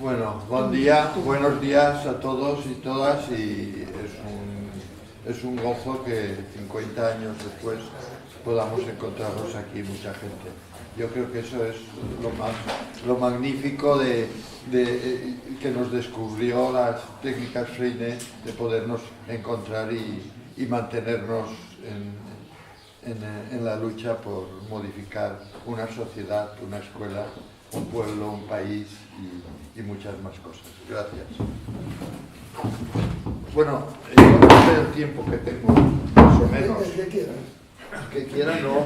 Bueno, buen día, buenos días a todos y todas, y es un gozo que 50 años después podamos encontrarnos aquí mucha gente. Yo creo que eso es lo magnífico de que nos descubrió las técnicas Freinet, de podernos encontrar y mantenernos en la lucha por modificar una sociedad, una escuela, un pueblo, un país y muchas más cosas. Gracias. Bueno, no sé el tiempo que tengo, más o menos. Que quieran, no.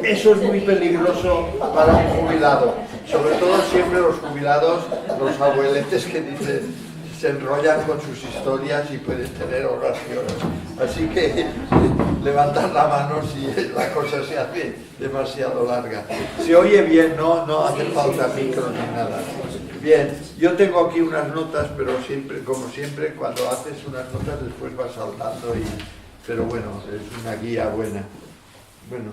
Eso es muy peligroso para un jubilado. Sobre todo siempre los jubilados, los abueletes que dicen, se enrollan con sus historias y pueden tener oraciones. Así que levantar la mano si la cosa se hace demasiado larga. Se oye bien, no hace falta micro ni nada. Bien, yo tengo aquí unas notas, pero siempre, como siempre, cuando haces unas notas después vas saltando pero bueno, es una guía buena. Bueno,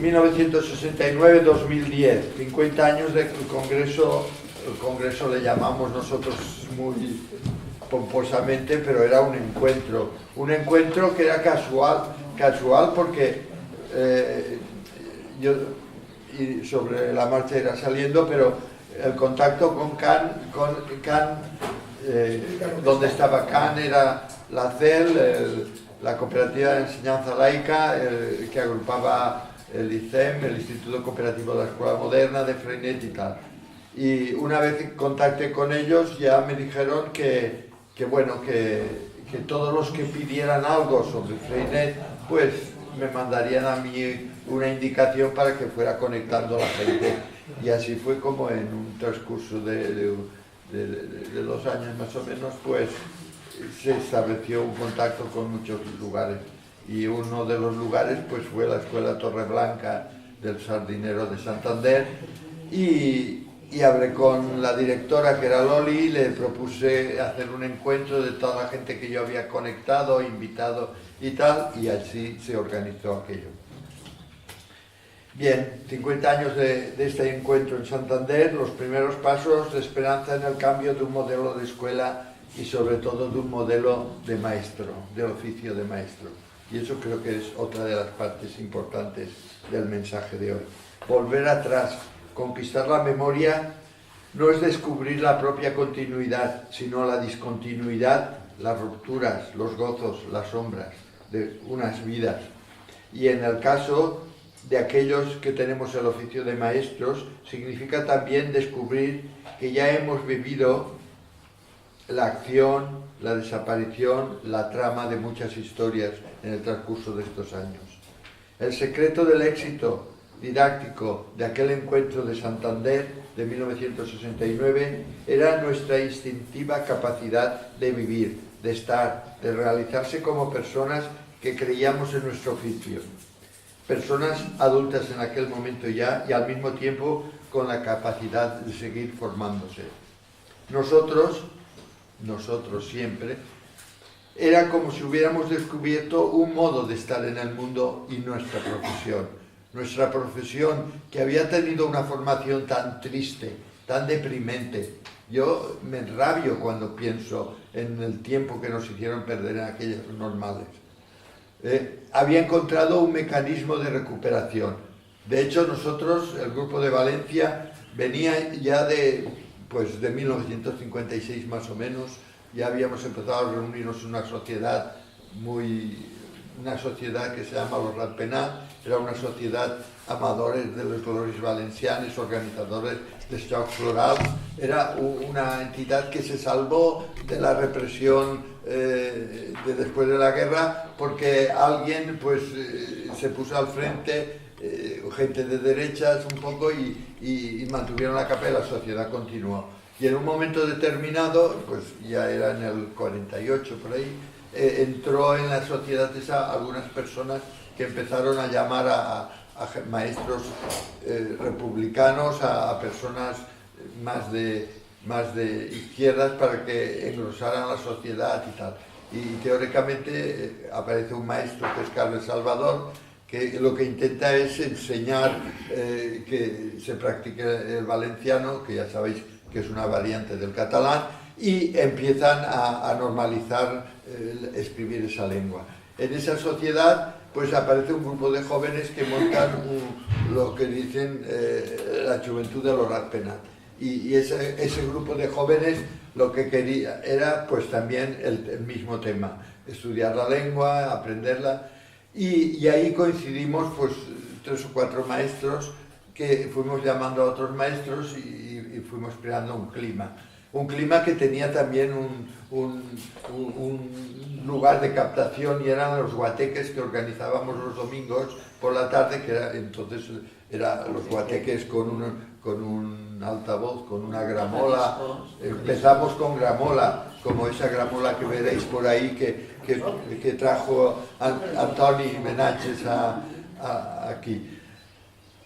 1969-2010, 50 años del Congreso. El Congreso le llamamos nosotros muy pomposamente, pero era un encuentro que era casual porque yo y sobre la marcha irá saliendo, pero el contacto con CAN, donde estaba CAN era la CEL, la Cooperativa de Enseñanza Laica, que agrupaba el ICEM, el Instituto Cooperativo de la Escuela Moderna, de Freinet y tal. Y una vez contacté con ellos, ya me dijeron que todos los que pidieran algo sobre Freinet, pues me mandarían a mí una indicación para que fuera conectando a la gente. Y así fue como en un transcurso de 2 años más o menos, pues se estableció un contacto con muchos lugares. Y uno de los lugares pues fue la Escuela Torreblanca del Sardinero de Santander, y hablé con la directora, que era Loli, y le propuse hacer un encuentro de toda la gente que yo había conectado, invitado y tal, y así se organizó aquello. Bien, 50 años de este encuentro en Santander, los primeros pasos de esperanza en el cambio de un modelo de escuela y sobre todo de un modelo de maestro, de oficio de maestro. Y eso creo que es otra de las partes importantes del mensaje de hoy. Volver atrás. Conquistar la memoria no es descubrir la propia continuidad, sino la discontinuidad, las rupturas, los gozos, las sombras de unas vidas. Y en el caso de aquellos que tenemos el oficio de maestros, significa también descubrir que ya hemos vivido la acción, la desaparición, la trama de muchas historias en el transcurso de estos años. El secreto del éxito didáctico de aquel encuentro de Santander de 1969 era nuestra instintiva capacidad de vivir, de estar, de realizarse como personas que creíamos en nuestro oficio. Personas adultas en aquel momento ya, y al mismo tiempo con la capacidad de seguir formándose. Nosotros siempre, era como si hubiéramos descubierto un modo de estar en el mundo y nuestra profesión. Nuestra profesión, que había tenido una formación tan triste, tan deprimente. Yo me enrabio cuando pienso en el tiempo que nos hicieron perder en aquellas normales. Había encontrado un mecanismo de recuperación. De hecho, nosotros, el grupo de Valencia, venía ya de 1956 más o menos. Ya habíamos empezado a reunirnos en una sociedad que se llama los Ratpenat. Era una sociedad amadores de los Gloris Valencianes, organizadores de Xocs Florals. Era una entidad que se salvó de la represión después de la guerra, porque alguien se puso al frente, gente de derechas un poco, y mantuvieron la capa y la sociedad continuó. Y en un momento determinado, pues ya era en el 48 por ahí, entró en la sociedad esa algunas personas que empezaron a llamar a maestros republicanos, a personas más de izquierdas, para que engrosaran la sociedad y tal. Y teóricamente aparece un maestro que es Carlos Salvador, que lo que intenta es enseñar que se practique el valenciano, que ya sabéis que es una variante del catalán, y empiezan a normalizar escribir esa lengua. En esa sociedad pues aparece un grupo de jóvenes que montan lo que dicen la juventud de los Ratpenat. Y ese grupo de jóvenes lo que quería era pues también el mismo tema, estudiar la lengua, aprenderla, y ahí coincidimos pues 3 o 4 maestros que fuimos llamando a otros maestros y fuimos creando un clima que tenía también un lugar de captación, y eran los guateques que organizábamos los domingos por la tarde, que entonces eran los guateques con un altavoz, con una gramola. Empezamos con gramola, como esa gramola que veréis por ahí que trajo Antoni Menaches aquí.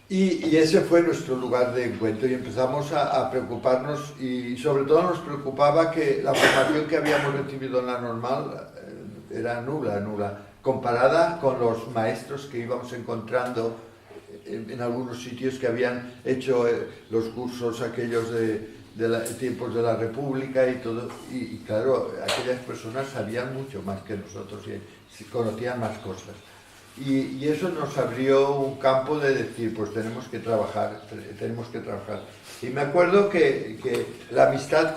Y ese fue nuestro lugar de encuentro, y empezamos a preocuparnos, y sobre todo nos preocupaba que la formación que habíamos recibido en la normal era nula, comparada con los maestros que íbamos encontrando en algunos sitios que habían hecho los cursos aquellos de tiempos de la República y todo, y claro, aquellas personas sabían mucho más que nosotros y conocían más cosas. Y eso nos abrió un campo de decir, pues tenemos que trabajar. Y me acuerdo que la amistad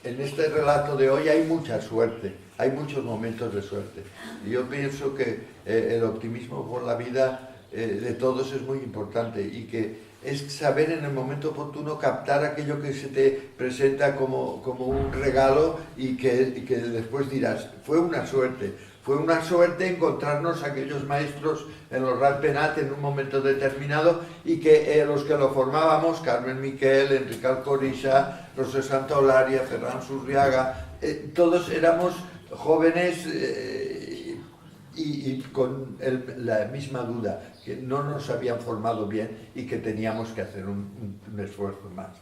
en este relato de hoy hay mucha suerte, hay muchos momentos de suerte. Y yo pienso que el optimismo por la vida de todos es muy importante, y que es saber en el momento oportuno captar aquello que se te presenta como un regalo, y que después dirás, fue una suerte encontrarnos aquellos maestros en los Ratpenat en un momento determinado, y que los que lo formábamos, Carmen Miquel, Enrique Alcoriza, José Santaolaria, Ferran Surriaga, todos éramos jóvenes y con la misma duda, que no nos habían formado bien y que teníamos que hacer un esfuerzo más.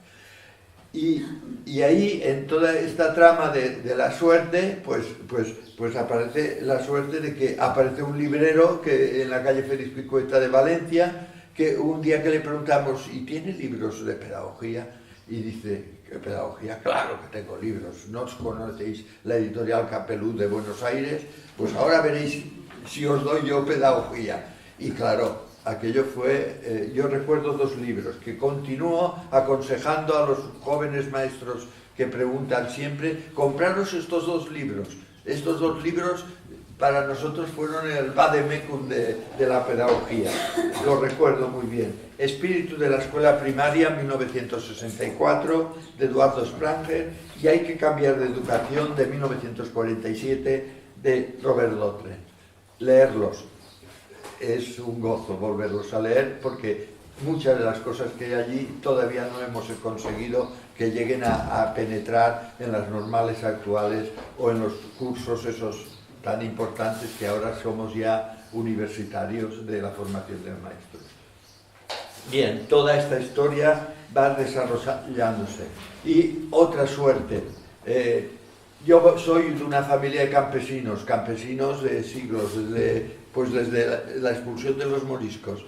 Y ahí, en toda esta trama de la suerte, pues aparece la suerte de que aparece un librero que en la calle Félix Picueta de Valencia, que un día que le preguntamos, ¿y tiene libros de pedagogía? Y dice, ¿qué pedagogía? Claro que tengo libros. ¿No os conocéis la editorial Capelú de Buenos Aires? Pues ahora veréis si os doy yo pedagogía. Y claro, aquello fue, yo recuerdo 2 libros que continúo aconsejando a los jóvenes maestros que preguntan siempre, compraros estos 2 libros. Estos 2 libros para nosotros fueron el vademecum de la pedagogía, lo recuerdo muy bien. Espíritu de la Escuela Primaria, 1964, de Eduardo Spranger, y Hay que cambiar de educación, de 1947, de Robert Lotre. Leerlos. Es un gozo volverlos a leer, porque muchas de las cosas que hay allí todavía no hemos conseguido que lleguen a penetrar en las normales actuales o en los cursos esos tan importantes que ahora somos ya universitarios de la formación de maestros. Bien, toda esta historia va desarrollándose. Y otra suerte. Yo soy de una familia de campesinos de siglos, desde la expulsión de los moriscos,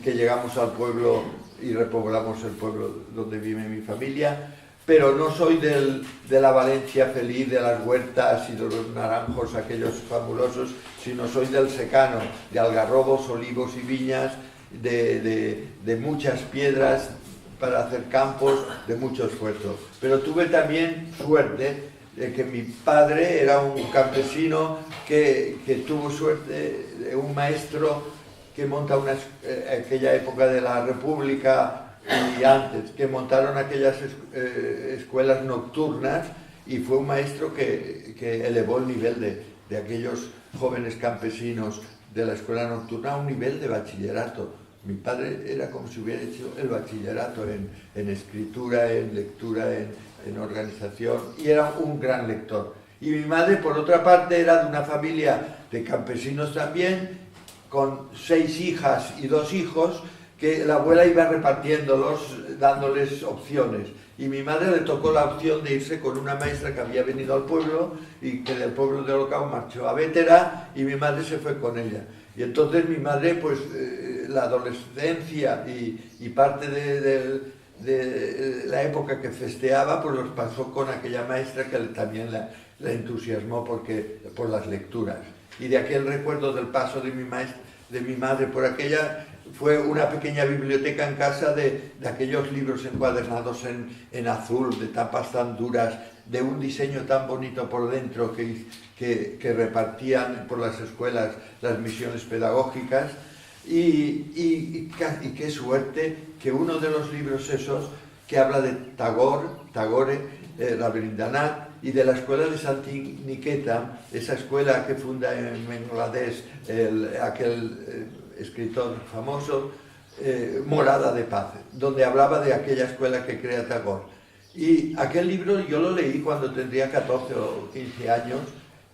que llegamos al pueblo y repoblamos el pueblo donde vive mi familia, pero no soy de la Valencia feliz, de las huertas y de los naranjos, aquellos fabulosos, sino soy del secano, de algarrobos, olivos y viñas, de muchas piedras para hacer campos, de mucho esfuerzo. Pero tuve también suerte de que mi padre era un campesino que tuvo suerte de un maestro que monta aquella época de la República y antes, que montaron aquellas escuelas nocturnas, y fue un maestro que elevó el nivel de aquellos jóvenes campesinos de la escuela nocturna a un nivel de bachillerato. Mi padre era como si hubiera hecho el bachillerato en escritura, en lectura, en organización, y era un gran lector. Y mi madre, por otra parte, era de una familia de campesinos también, con 6 hijas y 2 hijos, que la abuela iba repartiéndolos, dándoles opciones. Y mi madre le tocó la opción de irse con una maestra que había venido al pueblo y que del pueblo de Olocau marchó a Bétera y mi madre se fue con ella. Y entonces mi madre, pues la adolescencia y parte de la época que festeaba, pues los pasó con aquella maestra que también la entusiasmó por las lecturas. Y de aquel recuerdo del paso de mi madre por aquella, fue una pequeña biblioteca en casa de aquellos libros encuadernados en azul, de tapas tan duras, de un diseño tan bonito por dentro que repartían por las escuelas las misiones pedagógicas. Y qué suerte que uno de los libros esos que habla de Tagore, Rabindranath, y de la escuela de Santiniketa, esa escuela que funda en Bangladesh aquel escritor famoso, Morada de Paz, donde hablaba de aquella escuela que crea Tagore. Y aquel libro yo lo leí cuando tendría 14 o 15 años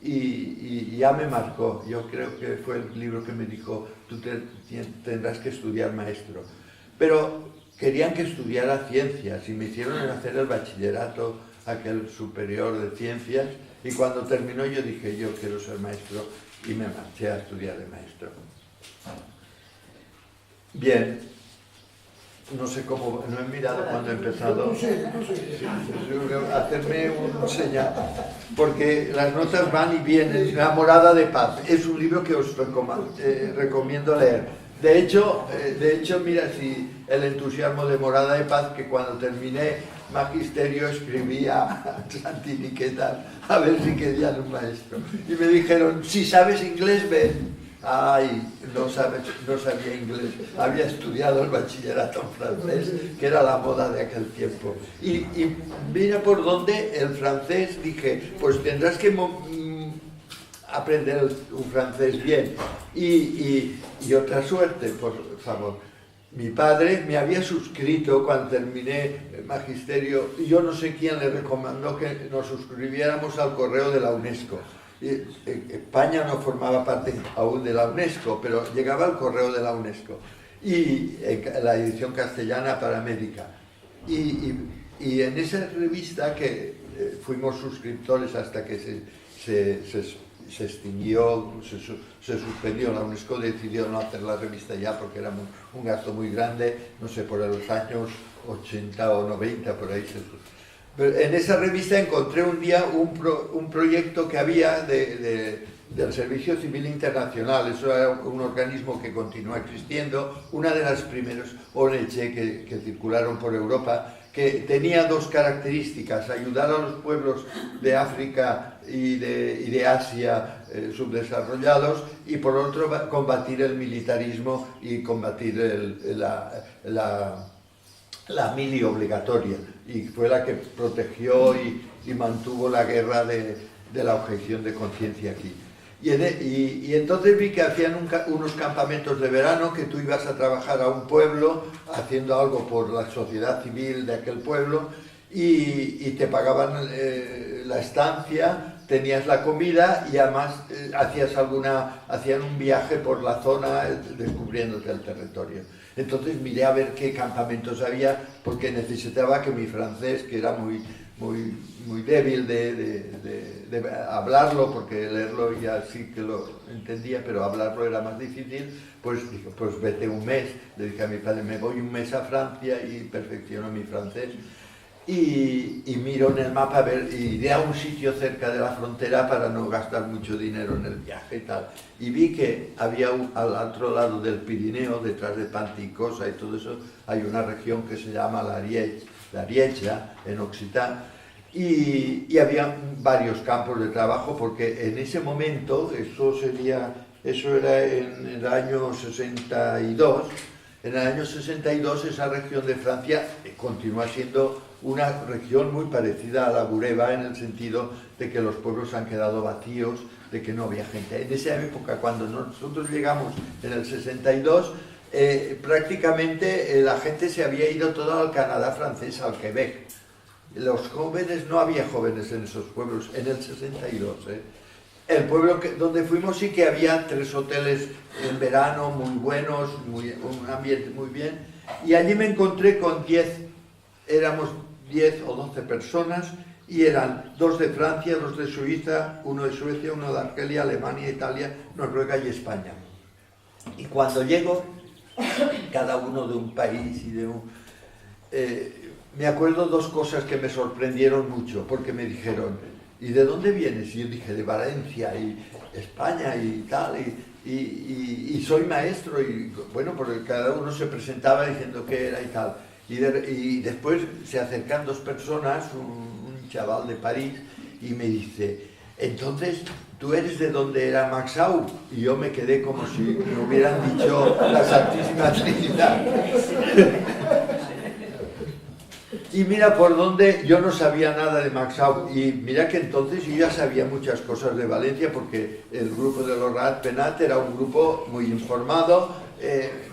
y ya me marcó. Yo creo que fue el libro que me dijo, tú tendrás que estudiar maestro. Pero querían que estudiara ciencias y me hicieron hacer el bachillerato, aquel superior de ciencias, y cuando terminó yo dije, yo quiero ser maestro, y me marché a estudiar de maestro. Bien, no sé cómo, no he mirado cuando he empezado hacerme un señal, porque las notas van y vienen. La Morada de Paz es un libro que os recomiendo leer. De hecho, mira, si el entusiasmo de Morada de Paz, que cuando terminé magisterio escribí a Santiniketa a ver si querían un maestro. Y me dijeron, si sabes inglés, ven. Ay, no sabía inglés, había estudiado el bachillerato en francés, que era la moda de aquel tiempo. Y mira por dónde el francés, dije, pues tendrás que aprender un francés bien. Y otra suerte, por favor. Mi padre me había suscrito cuando terminé el magisterio, y yo no sé quién le recomendó que nos suscribiéramos al correo de la UNESCO. España no formaba parte aún de la UNESCO, pero llegaba al correo de la UNESCO y la edición castellana para América. Y en esa revista que fuimos suscriptores hasta que se extinguió, se suspendió, la UNESCO decidió no hacer la revista ya porque era un gasto muy grande, no sé, por los años 80 o 90, por ahí se suspendió. En esa revista encontré un día un proyecto que había del Servicio Civil Internacional. Eso era un organismo que continúa existiendo, una de las primeras ONG que circularon por Europa, que tenía dos características: ayudar a los pueblos de África y de Asia subdesarrollados, y por otro combatir el militarismo y combatir la mili obligatoria, y fue la que protegió y mantuvo la guerra de la objeción de conciencia aquí. Y entonces vi que hacían unos campamentos de verano, que tú ibas a trabajar a un pueblo haciendo algo por la sociedad civil de aquel pueblo, y te pagaban la estancia, tenías la comida, y además hacían un viaje por la zona descubriéndote el territorio. Entonces miré a ver qué campamentos había, porque necesitaba que mi francés, que era muy débil de hablarlo, porque leerlo ya sí que lo entendía, pero hablarlo era más difícil, pues dije, pues vete un mes. Le dije a mi padre, me voy un mes a Francia y perfecciono mi francés. Y miro en el mapa a ver, y iré a un sitio cerca de la frontera para no gastar mucho dinero en el viaje y tal. Y vi que había al otro lado del Pirineo, detrás de Panticosa y todo eso, hay una región que se llama la Rieja, en Occitán, y había varios campos de trabajo, porque en ese momento, eso era en el año 62, en el año 62 esa región de Francia continúa siendo una región muy parecida a la Bureba, en el sentido de que los pueblos han quedado vacíos, de que no había gente. En esa época, cuando nosotros llegamos en el 62, prácticamente la gente se había ido toda al Canadá francés, al Quebec. Los jóvenes, no había jóvenes en esos pueblos, en el 62. el pueblo donde fuimos sí que había 3 hoteles en verano muy buenos, un ambiente muy bien, y allí me encontré con 10, éramos 10 o 12 personas, y eran 2 de Francia, 2 de Suiza, 1 de Suecia, 1 de Argelia, Alemania, Italia, Noruega y España. Y cuando llego, cada uno de un país y de un... me acuerdo 2 cosas que me sorprendieron mucho, porque me dijeron, ¿y de dónde vienes? Y yo dije, de Valencia, y España, y tal, y soy maestro, y bueno, porque cada uno se presentaba diciendo qué era y tal. Y después se acercan 2 personas, un chaval de París, y me dice, entonces, ¿tú eres de donde era Maxau? Y yo me quedé como si me hubieran dicho la Santísima Trinidad. Y mira por dónde, yo no sabía nada de Maxau, y mira que entonces yo ya sabía muchas cosas de Valencia, porque el grupo de los Rat Penat era un grupo muy informado,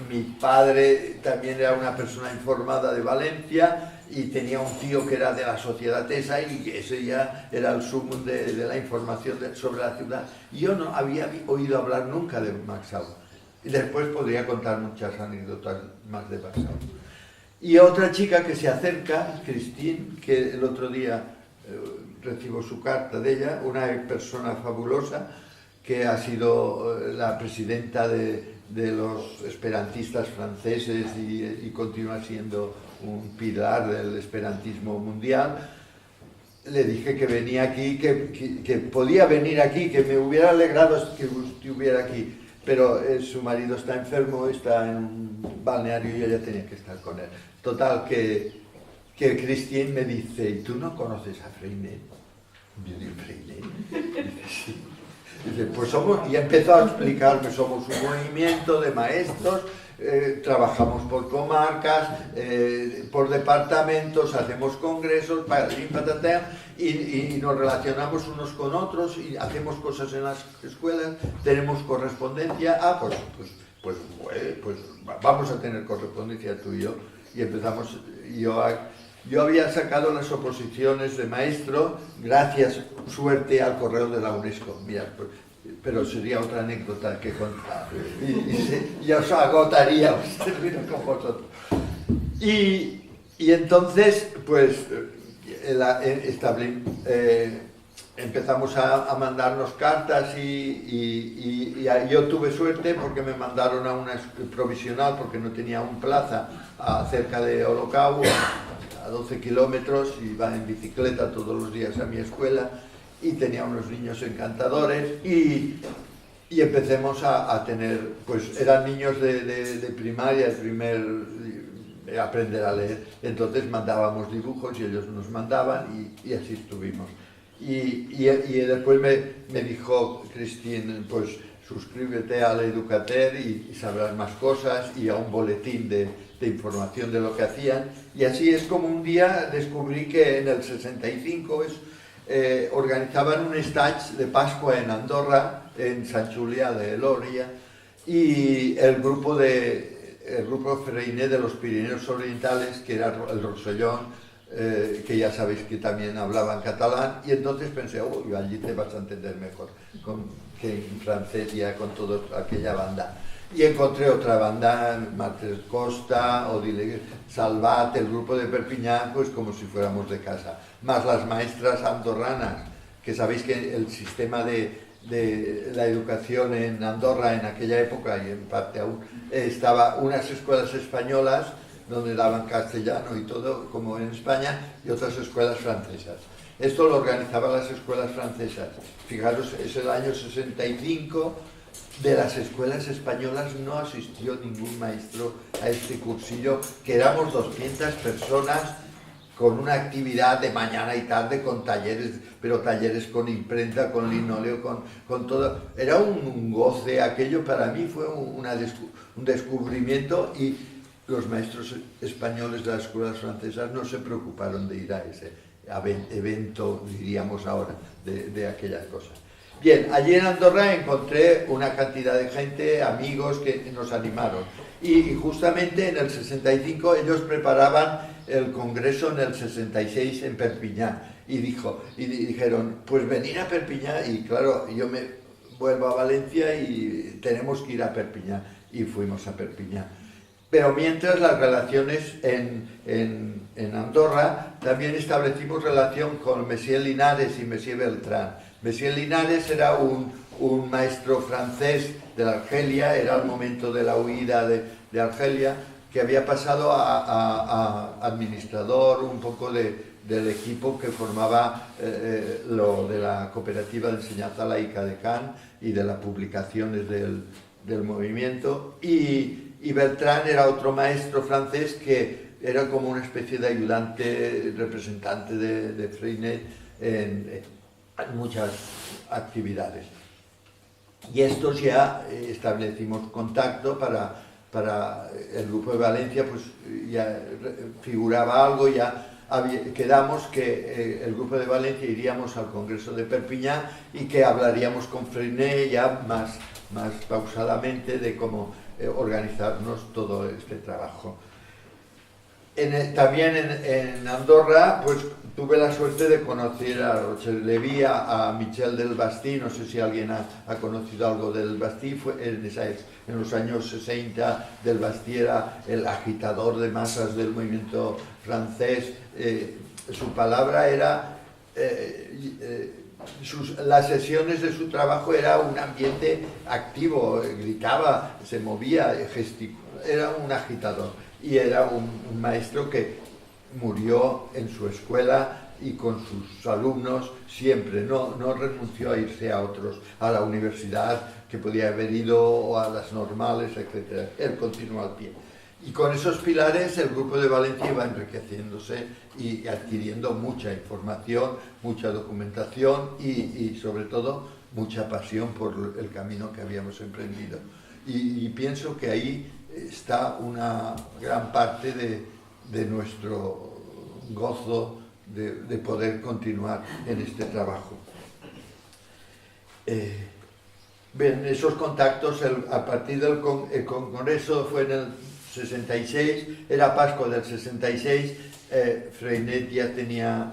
mi padre también era una persona informada de Valencia, y tenía un tío que era de la Sociedad esa, y ese ya era el sumum de la información sobre la ciudad. Y yo no había oído hablar nunca de Maxau, y después podría contar muchas anécdotas más de Maxau. Y otra chica que se acerca, Christine, que el otro día recibo su carta de ella, una persona fabulosa, que ha sido la presidenta de los esperantistas franceses y continúa siendo un pilar del esperantismo mundial. Le dije que venía aquí, que podía venir aquí, que me hubiera alegrado que estuviera aquí, pero su marido está enfermo, está en un balneario y ella tenía que estar con él. Total, que Christine me dice, ¿y tú no conoces a Freinet? Yo digo, ¿Freinet? Dice, sí. Dice, pues somos, y empezó a explicarme, somos un movimiento de maestros, trabajamos por comarcas, por departamentos, hacemos congresos, y nos relacionamos unos con otros, y hacemos cosas en las escuelas, tenemos correspondencia, pues vamos a tener correspondencia tú y yo, y empezamos, yo había sacado las oposiciones de maestro gracias, suerte, al correo de la UNESCO. Mira, pero sería otra anécdota que contar. Y ya os agotaría, os termino con vosotros. Y entonces, pues, empezamos a mandarnos cartas y yo tuve suerte porque me mandaron a una provisional porque no tenía un plaza cerca de Olocau, a 12 kilómetros, iba en bicicleta todos los días a mi escuela y tenía unos niños encantadores y empecemos a tener, pues eran niños de primaria, aprender a leer, entonces mandábamos dibujos y ellos nos mandaban y así estuvimos. Y después me dijo Christine, pues suscríbete a la Educater y sabrás más cosas, y a un boletín de información de lo que hacían, y así es como un día descubrí que en el 65 organizaban un stage de Pascua en Andorra, en Sant Julià de Lòria, y el grupo Freinet de los Pirineos Orientales, que era el Rosellón, que ya sabéis que también hablaban catalán, y entonces pensé, yo allí te vas a entender mejor que en francés, ya con toda aquella banda. Y encontré otra banda, Martes Costa, Odile Salvat, el grupo de Perpiñán, pues como si fuéramos de casa. Más las maestras andorranas, que sabéis que el sistema de la educación en Andorra en aquella época, y en parte aún, estaba unas escuelas españolas, donde daban castellano y todo, como en España, y otras escuelas francesas. Esto lo organizaban las escuelas francesas. Fijaros, es el año 65, de las escuelas españolas no asistió ningún maestro a este cursillo, que éramos 200 personas, con una actividad de mañana y tarde, con talleres, pero talleres con imprenta, con linóleo, con todo. Era un goce, aquello para mí fue un descubrimiento, y los maestros españoles de las escuelas francesas no se preocuparon de ir a ese evento, diríamos ahora, de aquellas cosas. Bien, allí en Andorra encontré una cantidad de gente, amigos que nos animaron, y justamente en el 65 ellos preparaban el congreso en el 66 en Perpiñán y dijeron, pues venir a Perpiñán, y claro, yo me vuelvo a Valencia y tenemos que ir a Perpiñán, y fuimos a Perpiñán. Pero mientras las relaciones en Andorra, también establecimos relación con Messier Linares y Messier Beltrán. Messier Linares era un maestro francés de Argelia, era el momento de la huida de Argelia, que había pasado a administrador un poco del equipo que formaba lo de la cooperativa de enseñanza laica de Cannes y de las publicaciones del movimiento, y Beltrán era otro maestro francés que era como una especie de ayudante, representante de Freinet en muchas actividades. Y estos ya establecimos contacto para el grupo de Valencia, pues ya figuraba algo, ya quedamos que el grupo de Valencia iríamos al Congreso de Perpiñán y que hablaríamos con Freinet ya más pausadamente de cómo organizarnos todo este trabajo. También en Andorra, pues tuve la suerte de conocer a Roger Levy, a Michel Delbastí. No sé si alguien ha conocido algo de Delbastí. Fue en los años 60, Delbastí era el agitador de masas del movimiento francés. Su palabra era... las sesiones de su trabajo era un ambiente activo, gritaba, se movía, gesticulaba, era un agitador. Y era un maestro que murió en su escuela y con sus alumnos siempre, no renunció a irse a la universidad, que podía haber ido, o a las normales, etc. Él continuó al pie. Y con esos pilares el grupo de Valencia iba enriqueciéndose y adquiriendo mucha información, mucha documentación y sobre todo mucha pasión por el camino que habíamos emprendido. Y pienso que ahí está una gran parte de nuestro gozo de poder continuar en este trabajo. Bien, esos contactos, a partir del congreso fue en el 66, era Pascua del 66, Freinet ya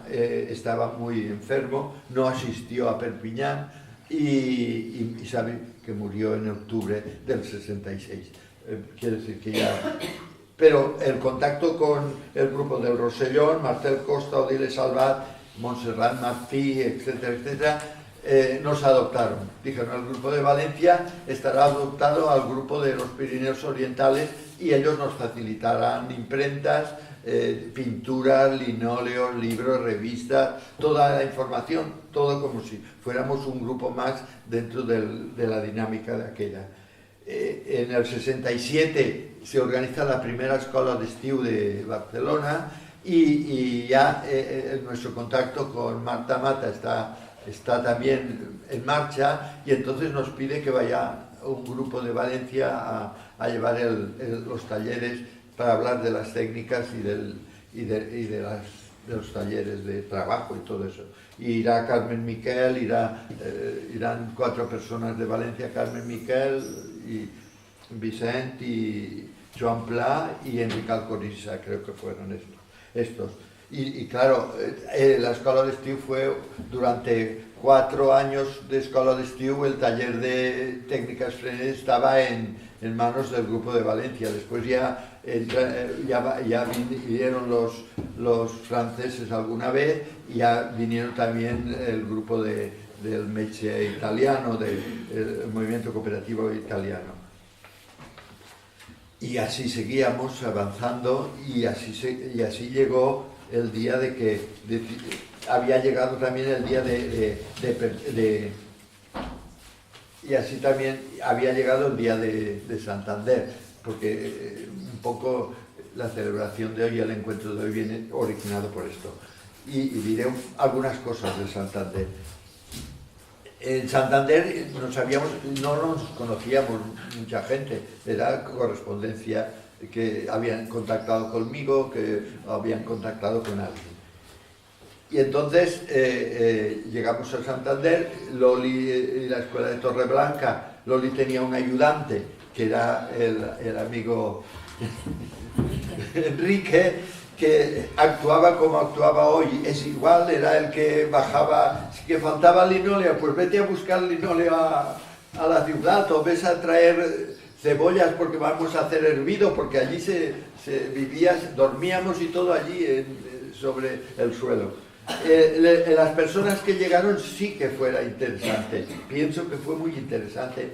estaba muy enfermo, no asistió a Perpiñán y sabe que murió en octubre del 66. Quiere decir que ya... Pero el contacto con el grupo del Rosellón, Marcel Costa, Odile Salvat, Montserrat Martí, etcétera, etcétera, nos adoptaron. Dijeron, el grupo de Valencia estará adoptado al grupo de los Pirineos Orientales y ellos nos facilitarán imprentas, pinturas, linóleos, libros, revistas, toda la información, todo como si fuéramos un grupo más dentro de la dinámica de aquella. En el 67 se organiza la primera escuela d'estiu de Barcelona y ya nuestro contacto con Marta Mata está también en marcha, y entonces nos pide que vaya un grupo de Valencia a llevar los talleres para hablar de las técnicas y de los talleres de trabajo y todo eso. Y irá Carmen Miquel, irán 4 personas de Valencia, Carmen Miquel y Vicent y Joan Pla y Enrique Alcorissa, creo que fueron estos. Y claro, la escuela d'estiu fue durante 4 años de escuela d'estiu, el taller de técnicas Freinet estaba en manos del grupo de Valencia. Después ya vinieron los franceses alguna vez, y ya vinieron también el grupo del Meche italiano, del movimiento cooperativo italiano. Y así seguíamos avanzando, y así llegó el día de que había llegado también el día y así también había llegado el día de Santander, porque un poco la celebración de hoy, el encuentro de hoy, viene originado por esto. Y diré algunas cosas de Santander. En Santander no nos conocíamos mucha gente, era correspondencia, que habían contactado conmigo, que habían contactado con alguien. Y entonces llegamos a Santander. Loli y la escuela de Torreblanca. Loli tenía un ayudante que era el amigo Enrique, que actuaba como actuaba hoy. Es igual, era el que bajaba, si que faltaba linóleo, pues vete a buscar linóleo a la ciudad, o ves a traer cebollas porque vamos a hacer hervido, porque allí se vivía, dormíamos y todo allí sobre el suelo. Las personas que llegaron sí que fuera interesante. Pienso que fue muy interesante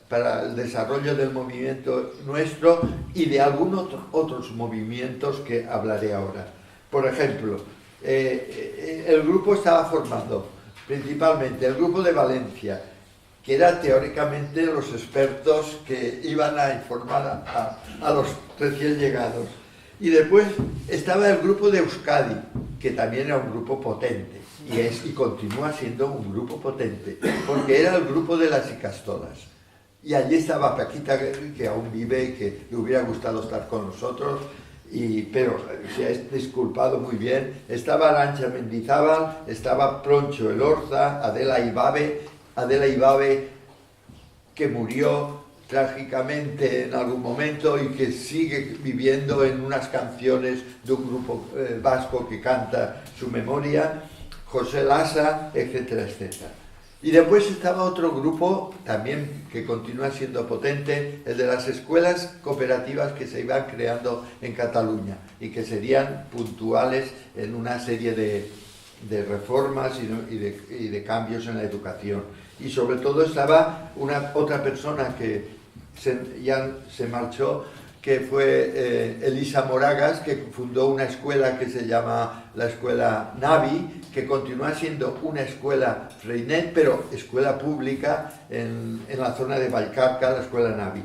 para el desarrollo del movimiento nuestro y de algunos otros movimientos que hablaré ahora. Por ejemplo, el grupo estaba formando principalmente el grupo de Valencia, que era teóricamente los expertos que iban a informar a los recién llegados. Y después estaba el grupo de Euskadi, que también era un grupo potente, y continúa siendo un grupo potente, porque era el grupo de las Icastolas. Y allí estaba Paquita, que aún vive y que le hubiera gustado estar con nosotros, pero se ha disculpado muy bien. Estaba Arantxa Mendizábal, estaba Proncho Elorza, Adela Ibabe, que murió trágicamente en algún momento y que sigue viviendo en unas canciones de un grupo vasco que canta su memoria, José Lasa, etcétera, etcétera. Y después estaba otro grupo también que continúa siendo potente, el de las escuelas cooperativas que se iban creando en Cataluña y que serían puntuales en una serie de reformas y de cambios en la educación. Y sobre todo estaba otra persona que ya se marchó, que fue Elisa Moragas, que fundó una escuela que se llama la Escuela Navi, que continúa siendo una escuela Freinet, pero escuela pública en la zona de Vallcarca, la Escuela Navi,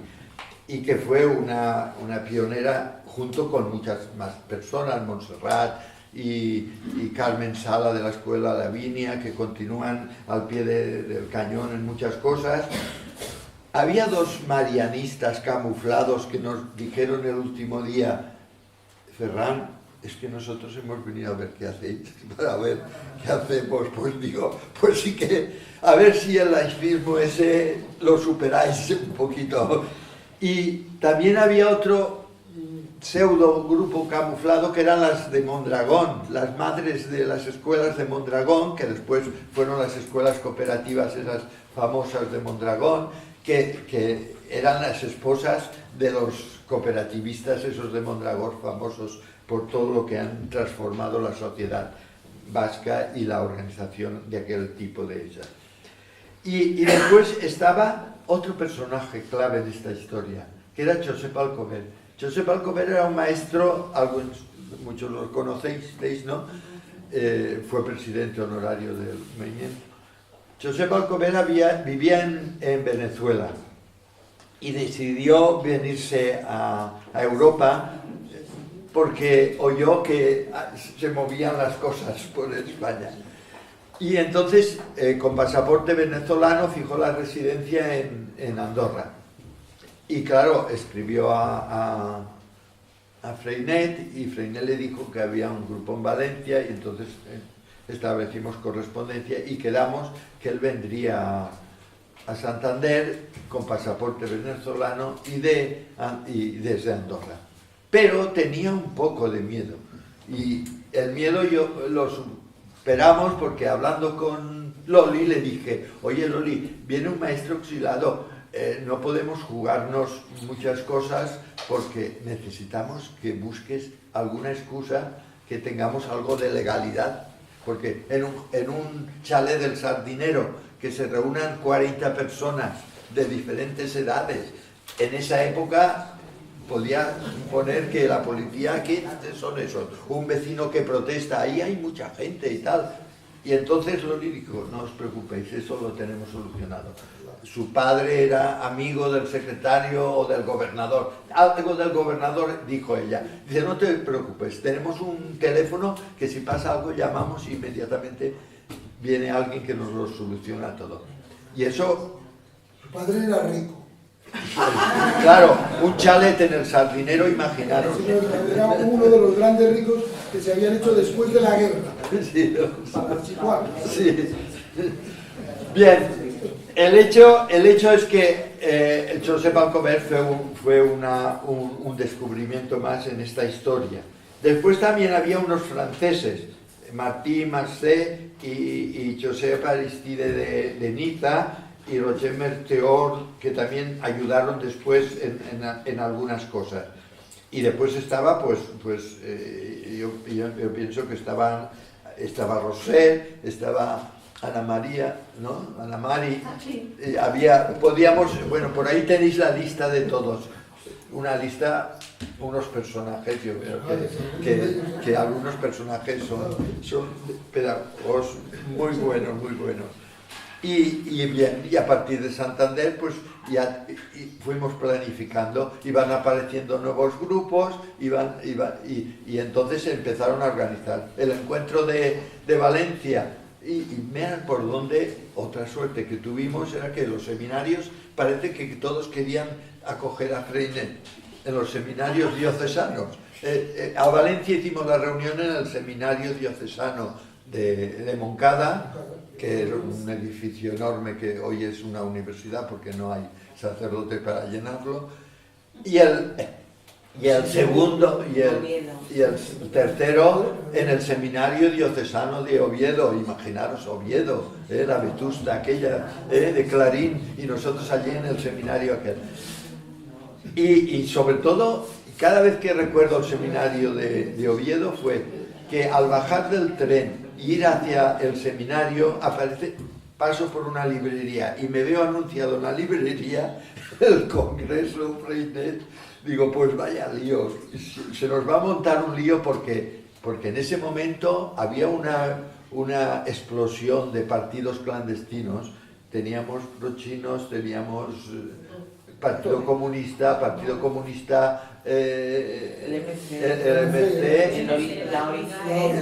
y que fue una pionera junto con muchas más personas, Montserrat y Carmen Sala de la Escuela Lavinia, que continúan al pie del cañón en muchas cosas. Había dos marianistas camuflados que nos dijeron el último día: Ferran, es que nosotros hemos venido a ver qué hacéis, para ver qué hacemos. Pues digo, pues sí que, a ver si el laicismo ese lo superáis un poquito. Y también había otro pseudo grupo camuflado que eran las de Mondragón, las madres de las escuelas de Mondragón, que después fueron las escuelas cooperativas esas famosas de Mondragón, que eran las esposas de los cooperativistas esos de Mondragón, famosos por todo lo que han transformado la sociedad vasca y la organización de aquel tipo de ella. Y después estaba otro personaje clave en esta historia, que era Josep Alcover. Josep Alcover era un maestro, muchos lo conocéis, ¿no? Fue presidente honorario del movimiento. Josep Alcover vivía en Venezuela y decidió venirse a Europa porque oyó que se movían las cosas por España. Y entonces, con pasaporte venezolano, fijó la residencia en Andorra. Y claro, escribió a Freinet, y Freinet le dijo que había un grupo en Valencia, y entonces establecimos correspondencia y quedamos que él vendría a Santander con pasaporte venezolano y desde Andorra. Pero tenía un poco de miedo, y el miedo lo superamos porque hablando con Loli le dije: oye Loli, viene un maestro exilado, no podemos jugarnos muchas cosas porque necesitamos que busques alguna excusa, que tengamos algo de legalidad, porque en un chalet del Sardinero que se reúnan 40 personas de diferentes edades, en esa época podía poner que la policía, ¿qué son esos? Un vecino que protesta, ahí hay mucha gente y tal. Y entonces Loli dijo: no os preocupéis, eso lo tenemos solucionado. Su padre era amigo del secretario o del gobernador. Algo del gobernador, dijo ella. Dice: no te preocupes, tenemos un teléfono que si pasa algo llamamos y inmediatamente viene alguien que nos lo soluciona todo. Y eso... Su padre era rico. Claro, un chalet en el Sardinero, imaginaros. Era uno de los grandes ricos que se habían hecho después de la guerra. Sí, Para archivar. sí. Bien, el hecho es que el Josep Alcover fue un descubrimiento más en esta historia. Después también había unos franceses, Martí Marcé y Josep Aristide de Niza y Roger Merteor, que también ayudaron después en algunas cosas. Y después estaba, yo pienso que estaba Roser, estaba Ana María, ¿no? Ana Mari. Bueno, por ahí tenéis la lista de todos. Una lista, unos personajes, yo creo que algunos personajes son pedagogos muy buenos, muy buenos. Y bien, y a partir de Santander, pues ya fuimos planificando, iban apareciendo nuevos grupos, y entonces se empezaron a organizar. El encuentro de Valencia, y vean por dónde, otra suerte que tuvimos era que los seminarios, parece que todos querían acoger a Freinet en los seminarios diocesanos. A Valencia hicimos la reunión en el seminario diocesano de Moncada, que era un edificio enorme que hoy es una universidad porque no hay sacerdote para llenarlo, y el segundo y el tercero en el seminario diocesano de Oviedo. Imaginaros Oviedo, la vetusta aquella de Clarín, y nosotros allí en el seminario aquel. Y sobre todo, cada vez que recuerdo el seminario de Oviedo, fue que al bajar del tren e ir hacia el seminario, paso por una librería y me veo anunciado en la librería el Congreso Freinet. Digo, pues vaya lío, se nos va a montar un lío porque en ese momento había una explosión de partidos clandestinos. Teníamos prochinos, teníamos Partido Comunista, el MC,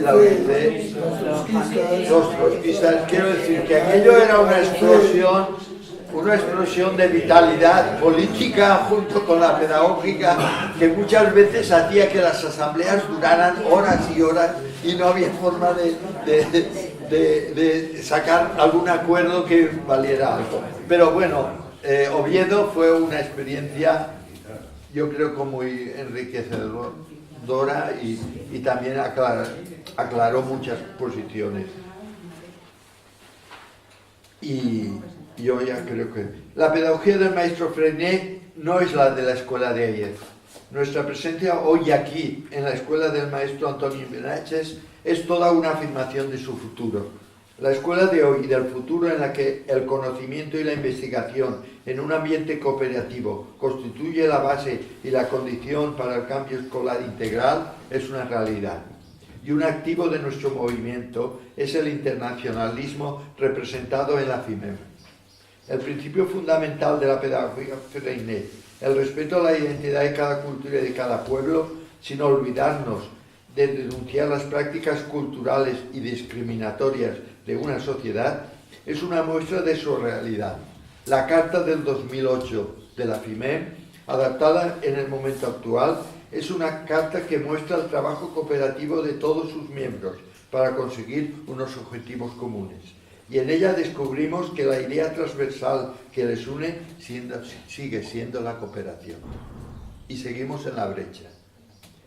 la OIC, los trotskistas. Quiero decir que aquello era una explosión de vitalidad política junto con la pedagógica, que muchas veces hacía que las asambleas duraran horas y horas y no había forma de sacar algún acuerdo que valiera algo. Pero bueno, Oviedo fue una experiencia, yo creo que muy enriquecedora y también aclaró muchas posiciones. Y yo ya creo que la pedagogía del maestro Freinet no es la de la escuela de ayer. Nuestra presencia hoy aquí en la escuela del maestro Antonio Benaches es toda una afirmación de su futuro. La escuela de hoy y del futuro, en la que el conocimiento y la investigación en un ambiente cooperativo constituye la base y la condición para el cambio escolar integral, es una realidad. Y un activo de nuestro movimiento es el internacionalismo representado en la FIMEM. El principio fundamental de la pedagogía Freinet, el respeto a la identidad de cada cultura y de cada pueblo, sin olvidarnos de denunciar las prácticas culturales y discriminatorias de una sociedad, es una muestra de su realidad. La Carta del 2008 de la FIMEM, adaptada en el momento actual, es una carta que muestra el trabajo cooperativo de todos sus miembros para conseguir unos objetivos comunes. Y en ella descubrimos que la idea transversal que les une sigue siendo la cooperación. Y seguimos en la brecha.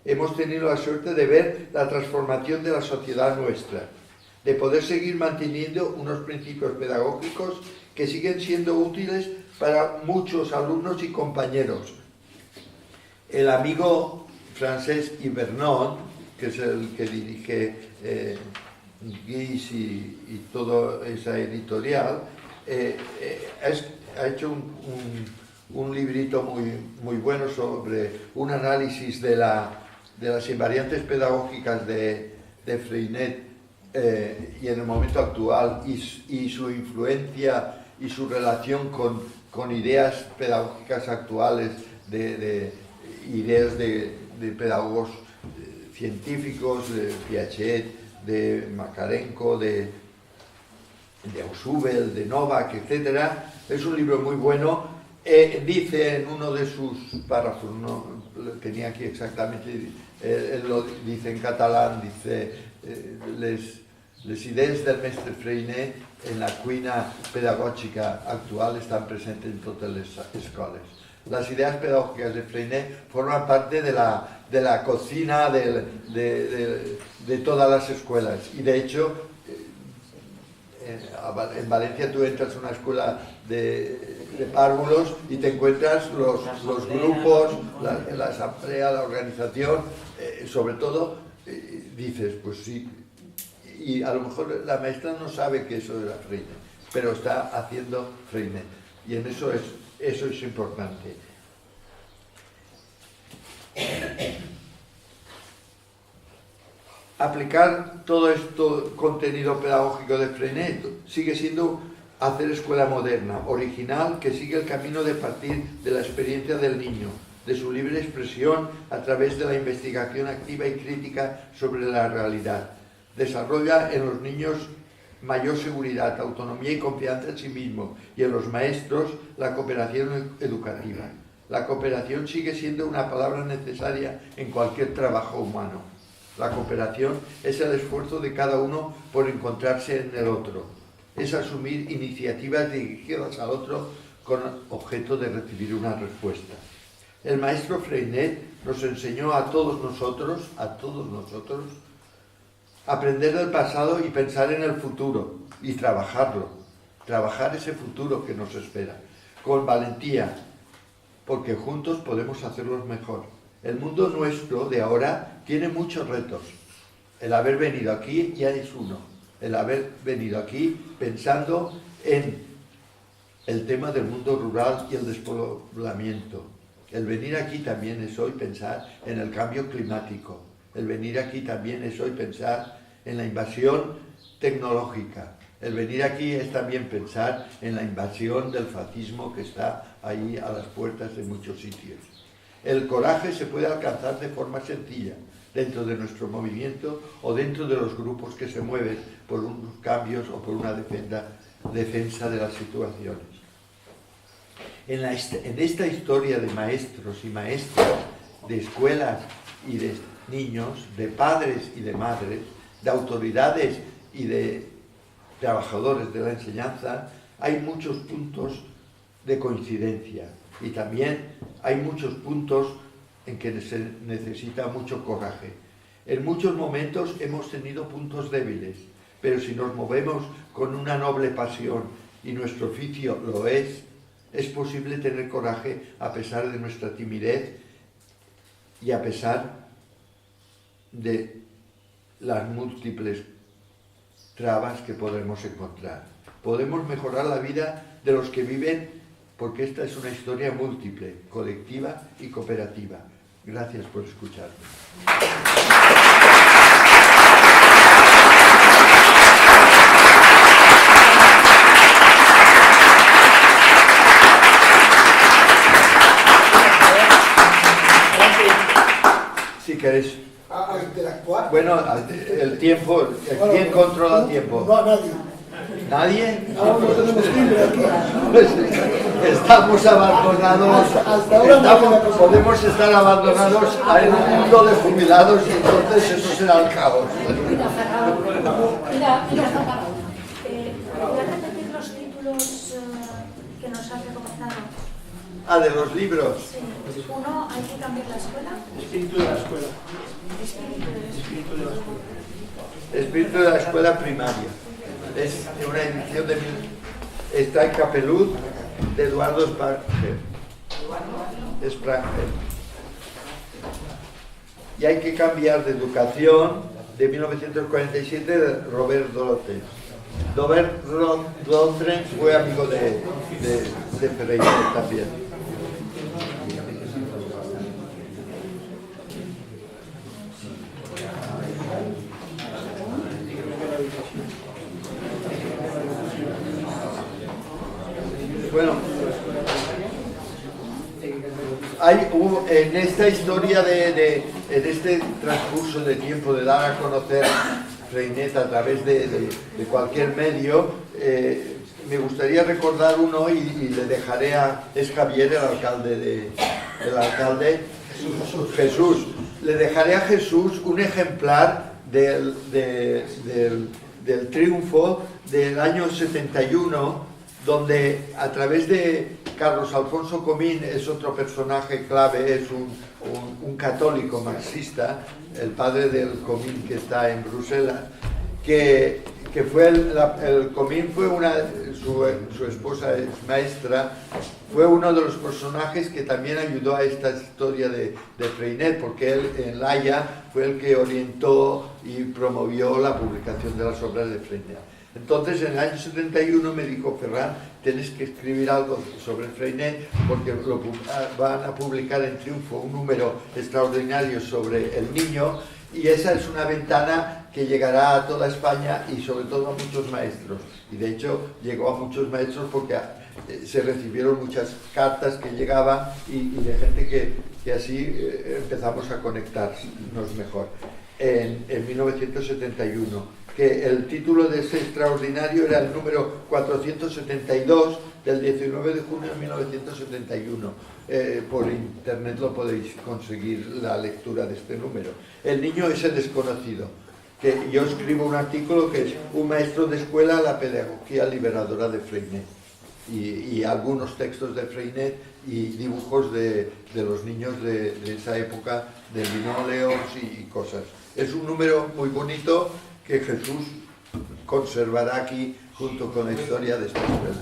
Hemos tenido la suerte de ver la transformación de la sociedad nuestra, de poder seguir manteniendo unos principios pedagógicos que siguen siendo útiles para muchos alumnos y compañeros. El amigo Francesc Ivernon, que es el que dirige Guix y toda esa editorial, ha hecho un librito muy bueno sobre un análisis de las invariantes pedagógicas de Freinet y en el momento actual y su influencia y su relación con ideas pedagógicas actuales, de ideas de pedagogos científicos, de Piaget, de Makarenko, de Ausubel, de Novak, etc. Es un libro muy bueno. Dice en uno de sus párrafos, no lo tenía aquí exactamente, él lo dice en catalán, dice Les idees del mestre Freinet en la cuina pedagògica actual estan presentes en totes les escoles. Las ideas pedagógicas de Freinet forman parte de la cocina de todas las escuelas. Y de hecho, en Valencia tú entras a una escuela de párvulos y te encuentras los grupos, la asamblea, la organización, sobre todo, dices, pues sí. Y a lo mejor la maestra no sabe que eso era Freinet, pero está haciendo Freinet. Y en eso es importante. Aplicar todo esto contenido pedagógico de Freinet sigue siendo hacer escuela moderna, original, que sigue el camino de partir de la experiencia del niño, de su libre expresión a través de la investigación activa y crítica sobre la realidad. Desarrolla en los niños mayor seguridad, autonomía y confianza en sí mismo, y en los maestros la cooperación educativa. La cooperación sigue siendo una palabra necesaria en cualquier trabajo humano. La cooperación es el esfuerzo de cada uno por encontrarse en el otro. Es asumir iniciativas dirigidas al otro con objeto de recibir una respuesta. El maestro Freinet nos enseñó a todos nosotros, aprender del pasado y pensar en el futuro y trabajarlo, trabajar ese futuro que nos espera, con valentía, porque juntos podemos hacerlo mejor. El mundo nuestro de ahora tiene muchos retos. El haber venido aquí ya es uno, el haber venido aquí pensando en el tema del mundo rural y el despoblamiento. El venir aquí también es hoy pensar en el cambio climático. El venir aquí también es hoy pensar en la invasión tecnológica. El venir aquí es también pensar en la invasión del fascismo que está ahí a las puertas de muchos sitios. El coraje se puede alcanzar de forma sencilla, dentro de nuestro movimiento o dentro de los grupos que se mueven por unos cambios o por una defensa de las situaciones. En esta historia de maestros y maestras, de escuelas y de niños, de padres y de madres, de autoridades y de trabajadores de la enseñanza, hay muchos puntos de coincidencia y también hay muchos puntos en que se necesita mucho coraje. En muchos momentos hemos tenido puntos débiles, pero si nos movemos con una noble pasión y nuestro oficio lo es posible tener coraje a pesar de nuestra timidez y a pesar de las múltiples trabas que podemos encontrar. Podemos mejorar la vida de los que viven, porque esta es una historia múltiple, colectiva y cooperativa. Gracias por escucharme. Si queréis. A interactuar. Bueno, el tiempo, ¿quién controla el tiempo? No, nadie. ¿Nadie? No tenemos timbre aquí. Pues estamos abandonados. Hasta ahora podemos estar abandonados en un mundo de jubilados y entonces eso será el caos. Mira, ¿puedes repetir los títulos que nos has recomendado? Ah, de los libros. Sí. Uno, hay que cambiar la escuela. Espíritu de la escuela. Espíritu de la escuela primaria. Es una edición de... Está en Capeluz, de Eduardo Spranger. Y hay que cambiar de educación, de 1947, de Robert Drotten. Robert Drotten fue amigo de Freinet también. Bueno, en esta historia en este transcurso de tiempo de dar a conocer Freinet a través de cualquier medio, me gustaría recordar uno y le dejaré es Javier, el alcalde Jesús. Le dejaré a Jesús un ejemplar del del triunfo del año 71, donde a través de Carlos Alfonso Comín, es otro personaje clave, es un católico marxista, el padre del Comín que está en Bruselas, que fue el Comín fue su esposa es maestra, fue uno de los personajes que también ayudó a esta historia de Freinet, porque él en La Haya fue el que orientó y promovió la publicación de las obras de Freinet. Entonces, en el año 71 me dijo: Ferran, tienes que escribir algo sobre Freinet, porque van a publicar en Triunfo un número extraordinario sobre el niño, y esa es una ventana que llegará a toda España y sobre todo a muchos maestros. Y de hecho llegó a muchos maestros porque se recibieron muchas cartas que llegaban y de gente que así empezamos a conectarnos mejor. En 1971, que el título de ese extraordinario era el número 472 del 19 de junio de 1971. Por internet lo podéis conseguir, la lectura de este número. El niño es el desconocido, que yo escribo un artículo que es un maestro de escuela, la pedagogía liberadora de Freinet, y algunos textos de Freinet y dibujos de los niños de esa época, de linoleos y cosas. Es un número muy bonito que Jesús conservará aquí junto con la historia de esta escuela.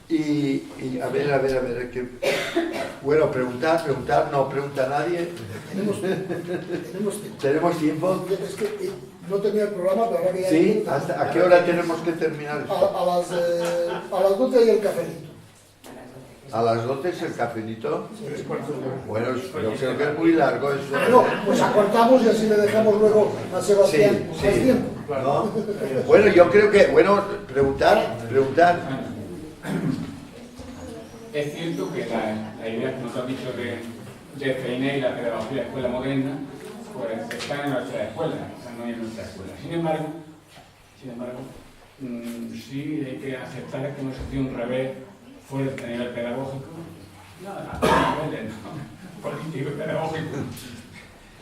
Y a ver, que, bueno, preguntar, no pregunta nadie. ¿Tenemos tiempo? Es que no tenía el programa, pero ahora que ya... ¿Sí? ¿A qué hora tenemos que terminar esto? A las 12 y el cafelito. ¿A las 12 es el cafelito? Bueno, yo creo que es muy largo eso. No, pues acortamos y así le dejamos luego a Sebastián más tiempo. ¿No? Bueno, yo creo que, preguntar. Es cierto que la idea que nos has dicho de Freinet y la pedagogía de la escuela moderna, pues están en nuestra escuela, no en nuestra escuela. Sin embargo, sí hay que aceptar que hemos sentido un revés fuerte a nivel pedagógico, a nivel político y pedagógico,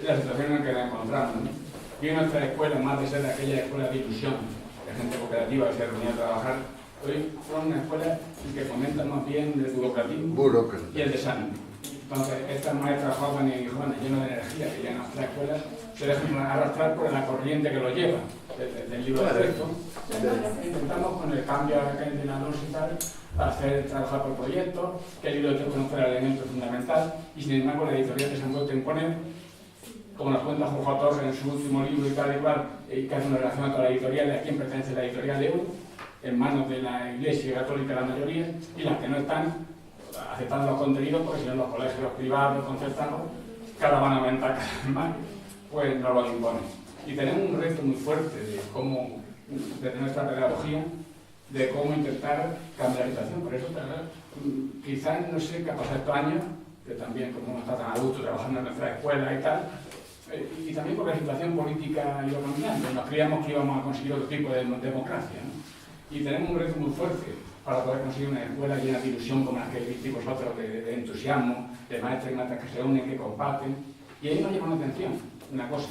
la situación en la que nos encontramos, ¿no? Y en nuestra escuela, más de ser aquella escuela de ilusión, de gente cooperativa que se reunía a trabajar, hoy son una escuela que fomenta más bien el burocratismo y el desánimo. Entonces, estas maestras jóvenes y jóvenes llenas de energía que llegan a nuestra escuela se dejan arrastrar por la corriente que los lleva del libro de texto. Intentamos con el cambio de la dosis y tal, para hacer trabajar por proyectos, que el libro de texto no fuera el elemento fundamental, y sin embargo la editorial que se han vuelto a imponer, como nos cuenta Jorge Torres en su último libro y tal y cual, que hace una relación a toda la editorial, de a quién pertenece la editorial de hoy, en manos de la Iglesia Católica la mayoría, y las que no están aceptando los contenidos, porque si no los colegios privados, concertados, cada van a aumentar cada vez más, pues nos lo imponen. Y tenemos un reto muy fuerte de cómo, desde nuestra pedagogía, de cómo intentar cambiar la situación. Por eso, quizás no sé qué ha pasado estos años, que también como uno está tan a gusto trabajando en nuestra escuela y tal, y también porque la situación política iba cambiando, nos creíamos que íbamos a conseguir otro tipo de democracia, ¿no? Y tenemos un reto muy fuerte para poder conseguir una escuela llena de ilusión como la que visteis vosotros, de entusiasmo, de maestros y maestras que se unen, que comparten. Y ahí nos llama la atención una cosa,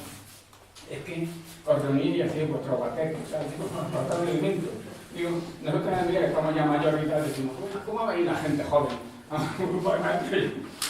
es que os reunís y hacéis vuestro cuartel, vuestro elemento. Digo, nosotros en el día que estamos ya mayores y tal, decimos, ¿cómo va a ir la gente joven a un grupo de maestros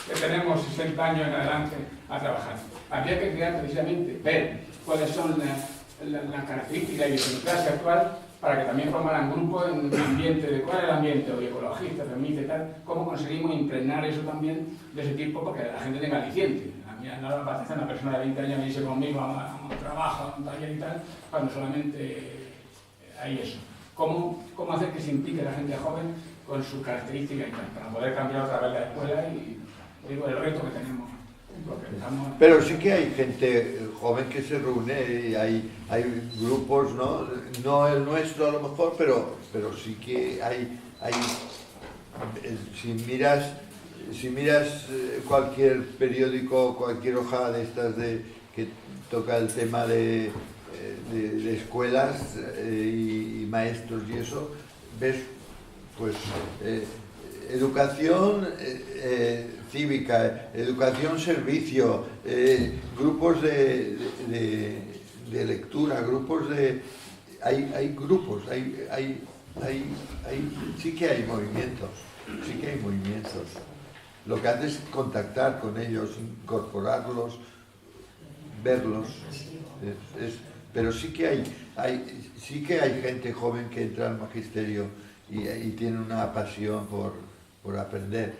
que tenemos 60 años en adelante a trabajar? Habría que crear precisamente, ver cuáles son las características y la idiosincrasia actual, para que también formaran grupos en un ambiente, de cuál es el ambiente hoy, ecologista, feminista y tal, cómo conseguimos impregnar eso también de ese tipo para que la gente tenga aliciente. A mí no me parece una persona de 20 años me dice conmigo a un trabajo, a un taller y tal, cuando solamente hay eso. ¿Cómo hacer que se implique la gente joven con sus características y tal, para poder cambiar otra vez la escuela y digo, el reto que tenemos? Pero sí que hay gente joven que se reúne y hay grupos, no el nuestro a lo mejor, pero sí que hay si miras cualquier periódico, cualquier hoja de estas que toca el tema de escuelas y maestros y eso, ves pues educación cívica, educación servicio, grupos de lectura, grupos de hay grupos, sí que hay movimientos, sí que hay movimientos. Lo que hace es contactar con ellos, incorporarlos, verlos, pero sí que hay gente joven que entra al magisterio y tiene una pasión por aprender.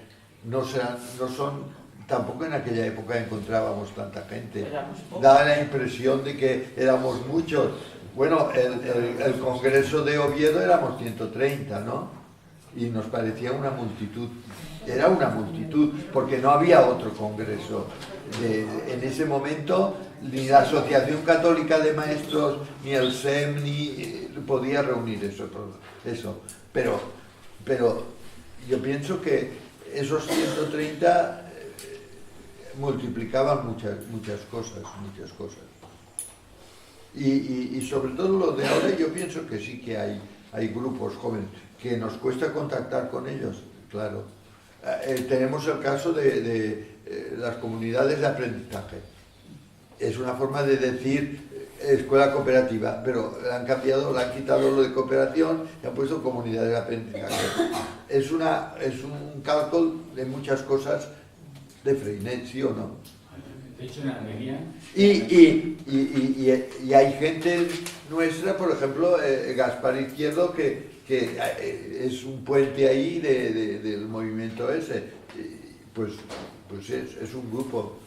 No son, tampoco en aquella época encontrábamos tanta gente. Daba la impresión de que éramos muchos. Bueno, el Congreso de Oviedo éramos 130, ¿no? Y nos parecía una multitud. Era una multitud, porque no había otro congreso. En ese momento, ni la Asociación Católica de Maestros, ni el SEM, ni podía reunir eso. Pero yo pienso que esos 130 multiplicaban muchas cosas. Y sobre todo lo de ahora, yo pienso que sí que hay grupos jóvenes, que nos cuesta contactar con ellos, claro. Tenemos el caso de las comunidades de aprendizaje. Es una forma de decir escuela cooperativa, pero le han quitado lo de cooperación y han puesto comunidades de aprendizaje. Es un cálculo de muchas cosas de Freinet, ¿sí o no? De hecho, en Almería... Y hay gente nuestra, por ejemplo, Gaspar Izquierdo, que es un puente ahí del movimiento ese. Pues es un grupo.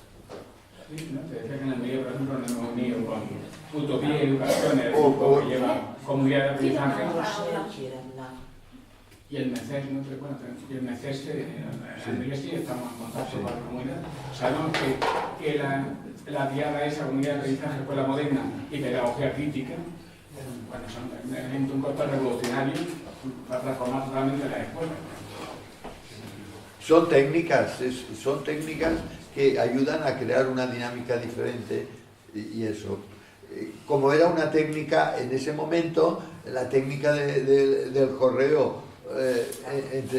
Sí, ¿no? Te decía que en Almería, por ejemplo, nos hemos unido con Utopía y Educación, el grupo que lleva comunidad de aprendizaje. Y el MECES, no te recuerdo, y el MECES, en Almería sí estamos en contacto con la comunidad. Sabemos que la diada esa comunidad de aprendizaje, escuela moderna y pedagogía crítica, bueno, son un corte revolucionario para transformar totalmente la escuela. Son técnicas que ayudan a crear una dinámica diferente y eso. Como era una técnica en ese momento, la técnica del correo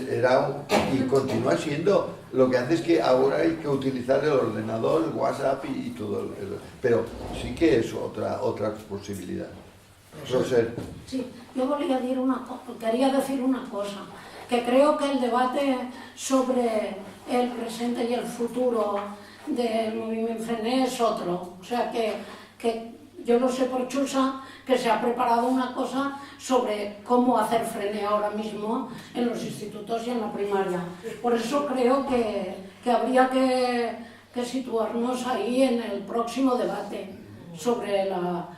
era y continúa siendo. Lo que hace es que ahora hay que utilizar el ordenador, el WhatsApp y todo. Pero sí que es otra posibilidad. Roser. Sí, yo quería decir una cosa, que creo que el debate sobre el presente y el futuro del movimiento Freinet es otro. O sea que yo lo sé por Chusa, que se ha preparado una cosa sobre cómo hacer Freinet ahora mismo en los institutos y en la primaria. Por eso creo que habría que situarnos ahí en el próximo debate sobre la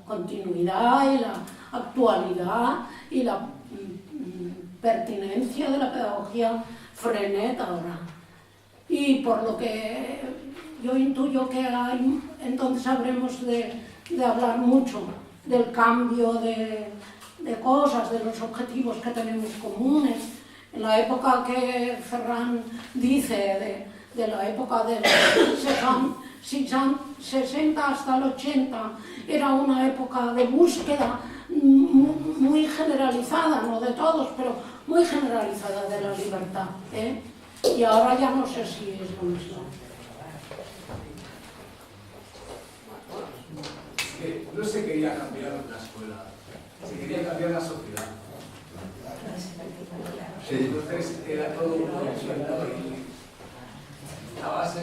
continuidad y la actualidad y la pertinencia de la pedagogía Freinet ahora. Y por lo que yo intuyo que hay, entonces habremos de hablar mucho del cambio de cosas, de los objetivos que tenemos comunes. En la época que Ferran dice, de la época del 60 hasta el 80, era una época de búsqueda muy generalizada, no de todos, pero muy generalizada de la libertad, ¿eh? Y ahora ya no sé si es lo mismo. No se quería cambiar la escuela, se quería cambiar la sociedad. Sí. Entonces era todo una opción, y la base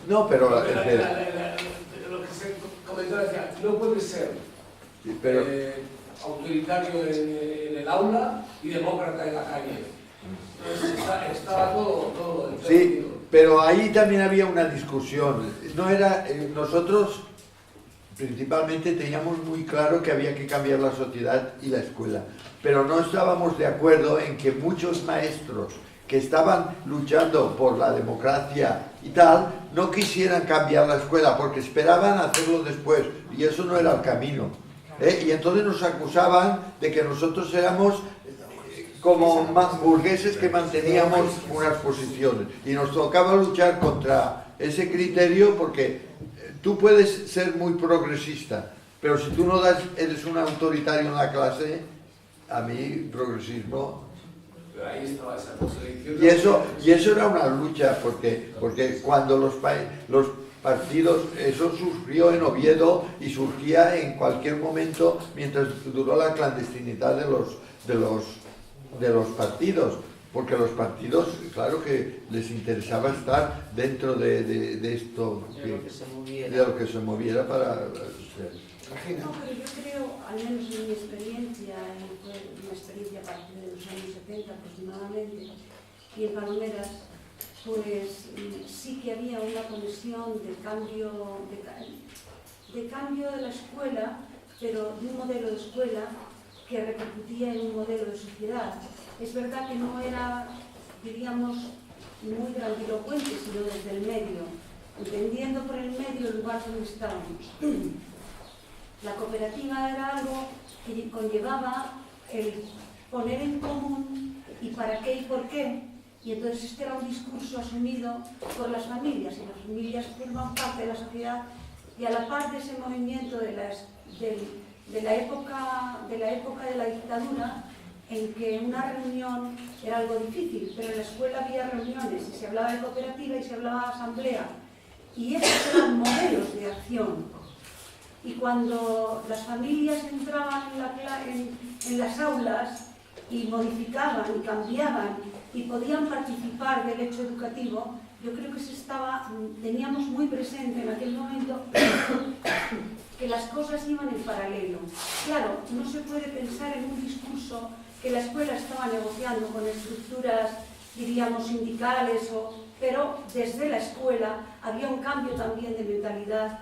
No, pero lo que se comentó decía, no puede ser pero autoritario en el aula y demócrata en la calle. Entonces estaba todo sí, pero ahí también había una discusión. No era nosotros principalmente teníamos muy claro que había que cambiar la sociedad y la escuela, pero no estábamos de acuerdo en que muchos maestros que estaban luchando por la democracia y tal, no quisieran cambiar la escuela porque esperaban hacerlo después y eso no era el camino. Y entonces nos acusaban de que nosotros éramos como burgueses que manteníamos unas posiciones y nos tocaba luchar contra ese criterio porque tú puedes ser muy progresista, pero si tú no eres un autoritario en la clase, a mí progresismo... Pero ahí estaba esa contradicción. Y eso era una lucha, porque cuando partidos, eso surgió en Oviedo y surgía en cualquier momento mientras duró la clandestinidad de los partidos, porque los partidos, claro que les interesaba estar dentro de esto, de lo que se moviera para... No, pero yo creo, al menos en mi experiencia, fue una experiencia a partir de los años 70 aproximadamente, y en Palomeras, pues sí que había una comisión de cambio de la escuela, pero de un modelo de escuela que repercutía en un modelo de sociedad. Es verdad que no era, diríamos, muy grandilocuente, sino desde el medio, entendiendo por el medio el lugar donde estábamos. La cooperativa era algo que conllevaba el poner en común y para qué y por qué. Y entonces este era un discurso asumido por las familias, y las familias forman parte de la sociedad, y a la par de ese movimiento de la época de la dictadura, en que una reunión era algo difícil, pero en la escuela había reuniones y se hablaba de cooperativa y se hablaba de asamblea, y esos eran modelos de acción. Y cuando las familias entraban en las aulas y modificaban y cambiaban y podían participar del hecho educativo, yo creo que teníamos muy presente en aquel momento que las cosas iban en paralelo. Claro, no se puede pensar en un discurso que la escuela estaba negociando con estructuras, diríamos, sindicales, pero desde la escuela había un cambio también de mentalidad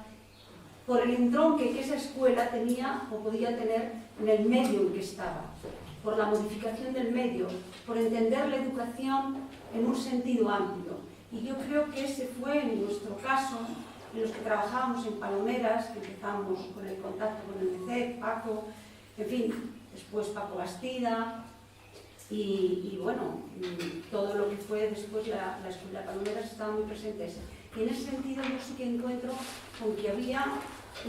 por el entronque que esa escuela tenía o podía tener en el medio en que estaba, por la modificación del medio, por entender la educación en un sentido amplio. Y yo creo que ese fue, en nuestro caso, en los que trabajábamos en Palomeras, que empezamos con el contacto con el MECEC, Paco, en fin, después Paco Bastida, y bueno, todo lo que fue después la escuela de Palomeras estaba muy presente. Y en ese sentido yo sí que encuentro con que había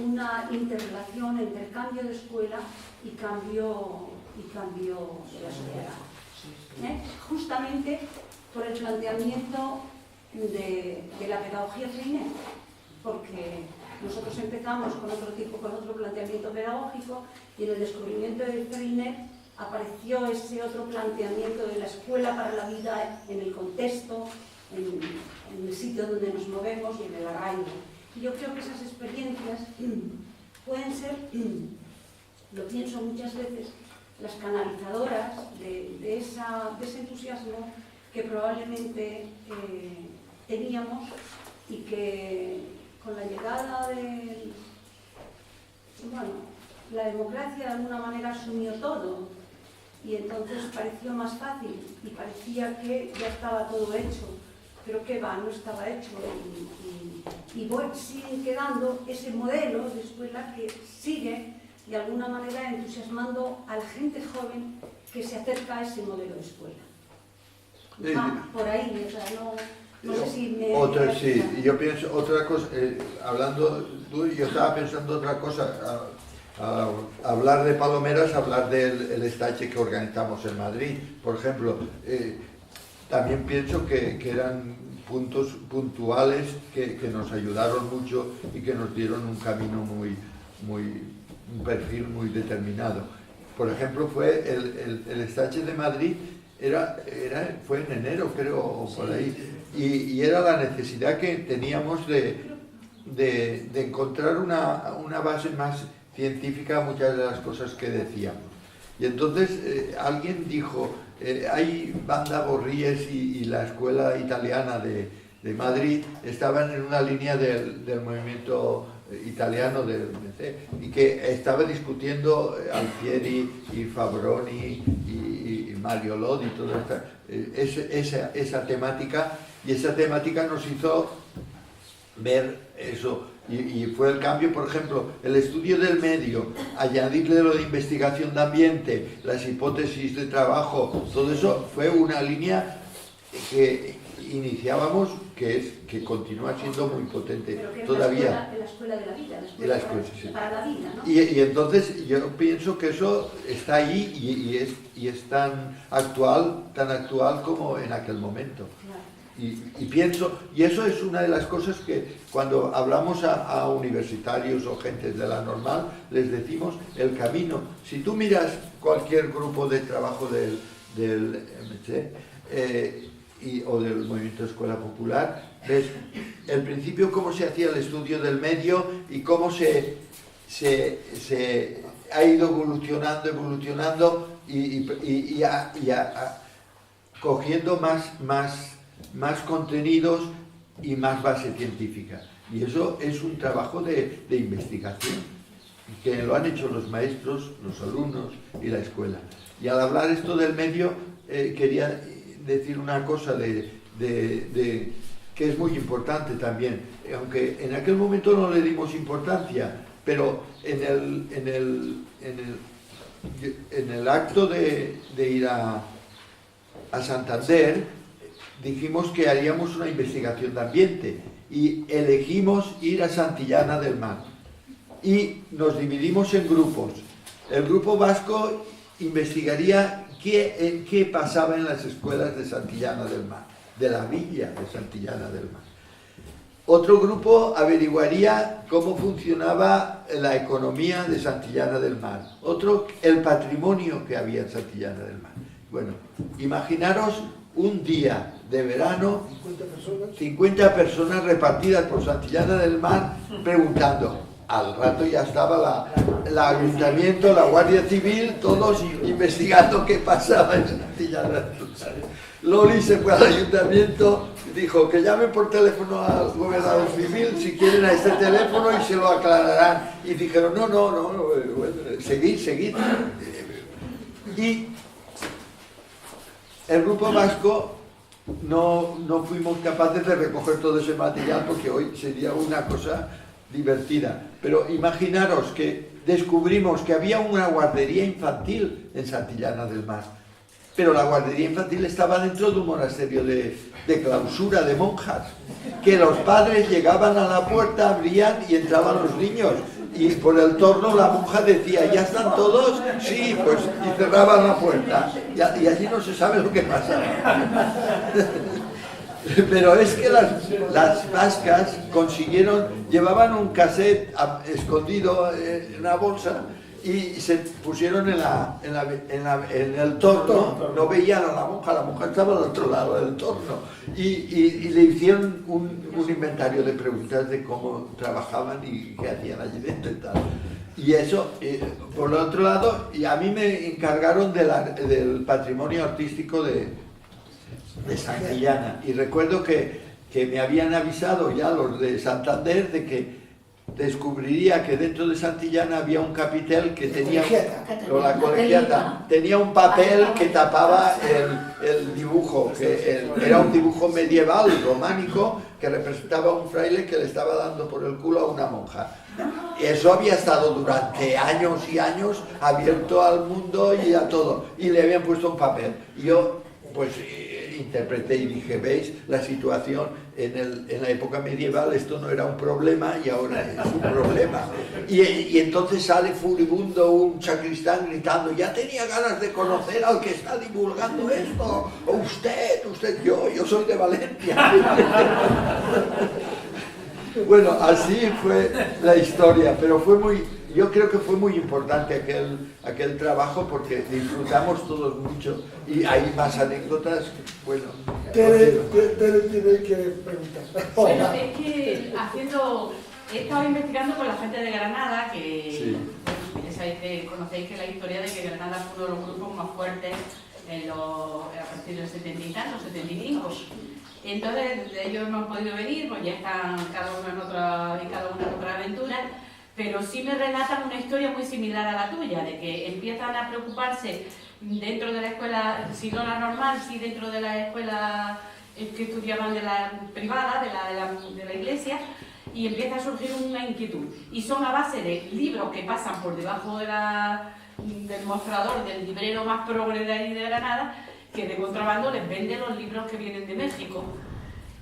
una interrelación entre cambio de escuela y cambio de la sociedad. Justamente por el planteamiento de la pedagogía Freinet, porque nosotros empezamos con otro planteamiento pedagógico, y en el descubrimiento de Freinet apareció ese otro planteamiento de la escuela para la vida en el contexto, en el sitio donde nos movemos y en el arraigo. Y yo creo que esas experiencias pueden ser, lo pienso muchas veces, las canalizadoras de ese entusiasmo que probablemente teníamos, y que con la llegada de la democracia de alguna manera asumió todo, y entonces pareció más fácil y parecía que ya estaba todo hecho, pero que no estaba hecho, y siguen quedando ese modelo de escuela que sigue de alguna manera entusiasmando a la gente joven que se acerca a ese modelo de escuela. Por ahí, o sea, no sé si me... Sí, yo pienso otra cosa, hablando tú, yo estaba pensando otra cosa, hablar de Palomeras, hablar del estache que organizamos en Madrid, por ejemplo. También pienso que eran puntos puntuales que nos ayudaron mucho y que nos dieron un camino un perfil muy determinado. Por ejemplo, fue el estache de Madrid, fue en enero, creo, o por ahí, y era la necesidad que teníamos de encontrar una base más científica a muchas de las cosas que decíamos. Y entonces alguien dijo, hay Banda Borries y la escuela italiana de Madrid estaban en una línea del movimiento italiano del MC, y que estaba discutiendo Alfieri y Fabroni y Mario Lodi, toda esa temática, y esa temática nos hizo ver eso. Y fue el cambio, por ejemplo, el estudio del medio, añadirle lo de investigación de ambiente, las hipótesis de trabajo, todo eso fue una línea que iniciábamos, que continúa siendo muy potente. Pero que todavía. En la escuela de la vida, la escuela, sí. para la vida, ¿no? Y entonces yo pienso que eso está ahí y es tan actual como en aquel momento. Claro. Y pienso, y eso es una de las cosas que cuando hablamos a universitarios o gente de la normal, les decimos el camino. Si tú miras cualquier grupo de trabajo del MC o del Movimiento de Escuela Popular, ves el principio cómo se hacía el estudio del medio y cómo se ha ido evolucionando y cogiendo más contenidos y más base científica. Y eso es un trabajo de investigación, que lo han hecho los maestros, los alumnos y la escuela. Y al hablar esto del medio, quería decir una cosa que es muy importante también, aunque en aquel momento no le dimos importancia, pero en el acto de ir a Santander, dijimos que haríamos una investigación de ambiente y elegimos ir a Santillana del Mar. Y nos dividimos en grupos. El grupo vasco investigaría qué pasaba en las escuelas de Santillana del Mar, de la villa de Santillana del Mar. Otro grupo averiguaría cómo funcionaba la economía de Santillana del Mar. Otro, el patrimonio que había en Santillana del Mar. Bueno, imaginaros un día de verano, 50 personas repartidas por Santillana del Mar preguntando. Al rato ya estaba el ayuntamiento, la Guardia Civil, todos investigando qué pasaba en Santillana del Mar. Loli se fue al ayuntamiento, dijo que llamen por teléfono al gobernador civil si quieren a este teléfono y se lo aclararán. Y dijeron, no, seguid. Y el grupo vasco no fuimos capaces de recoger todo ese material porque hoy sería una cosa divertida. Pero imaginaros que descubrimos que había una guardería infantil en Santillana del Mar. Pero la guardería infantil estaba dentro de un monasterio de clausura de monjas, que los padres llegaban a la puerta, abrían y entraban los niños. Y por el torno la monja decía, ¿ya están todos? Sí, pues, y cerraban la puerta. Y allí no se sabe lo que pasaba. Pero es que las vascas llevaban un cassette escondido en una bolsa y se pusieron en el torno, no veían a la monja estaba al otro lado del torno, y le hicieron un inventario de preguntas de cómo trabajaban y qué hacían allí dentro y tal. Y eso, por el otro lado, y a mí me encargaron del patrimonio artístico de Santillana, y recuerdo que me habían avisado ya los de Santander de que descubriría que dentro de Santillana había un capitel que tenía, la colegiata, tenía un papel que tapaba el dibujo, que era un dibujo medieval, románico, que representaba a un fraile que le estaba dando por el culo a una monja. Eso había estado durante años y años abierto al mundo y a todo, y le habían puesto un papel. Y yo, pues, interpreté y dije, ¿veis? La situación en la época medieval esto no era un problema y ahora es un problema. Y entonces sale furibundo un sacristán gritando, ya tenía ganas de conocer al que está divulgando esto. Usted, yo soy de Valencia. Bueno, así fue la historia, pero yo creo que fue muy importante aquel trabajo porque disfrutamos todos mucho y hay más anécdotas, bueno. Tere tiene que preguntar. Bueno, es que he estado investigando con la gente de Granada, que sí. Ya sabéis que conocéis que la historia de que Granada fue uno de los grupos más fuertes a partir del 70 y tanto, 75. Entonces ellos no han podido venir, pues ya están cada uno en otra aventura, pero sí me relatan una historia muy similar a la tuya, de que empiezan a preocuparse dentro de la escuela, si no la normal, si dentro de la escuela que estudiaban de la privada, de la iglesia, y empieza a surgir una inquietud. Y son a base de libros que pasan por debajo del mostrador del librero más progre de ahí de Granada, que de contrabando les venden los libros que vienen de México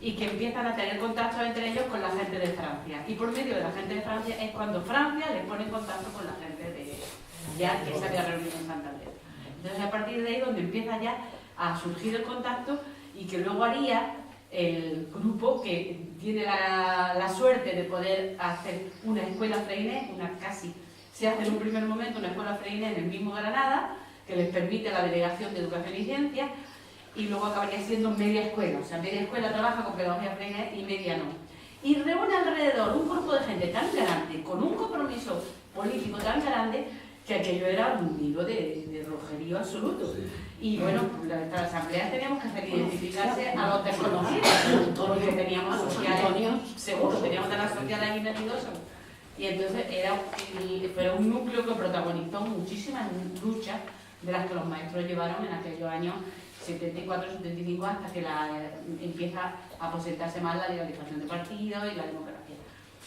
y que empiezan a tener contacto entre ellos con la gente de Francia. Y por medio de la gente de Francia es cuando Francia les pone en contacto con la gente que se había reunido en Santander. Entonces a partir de ahí donde empieza ya a surgir el contacto y que luego haría el grupo que tiene la suerte de poder hacer una escuela Freinet, se hace en un primer momento una escuela Freinet en el mismo Granada, que les permite la Delegación de Educación y Ciencia, y luego acabaría siendo media escuela, o sea, media escuela trabaja con pedagogía Freinet y media no. Y reúne alrededor un grupo de gente tan grande, con un compromiso político tan grande, que aquello era un nido de rojerío absoluto. Y bueno, las asambleas teníamos que hacer identificarse a los desconocidos, porque teníamos sociales, seguro, teníamos de las sociales ahí metidos. Y entonces fue un núcleo que protagonizó muchísimas luchas de las que los maestros llevaron en aquellos años 74, 75, hasta que empieza a aposentarse más la legalización de partidos y la democracia.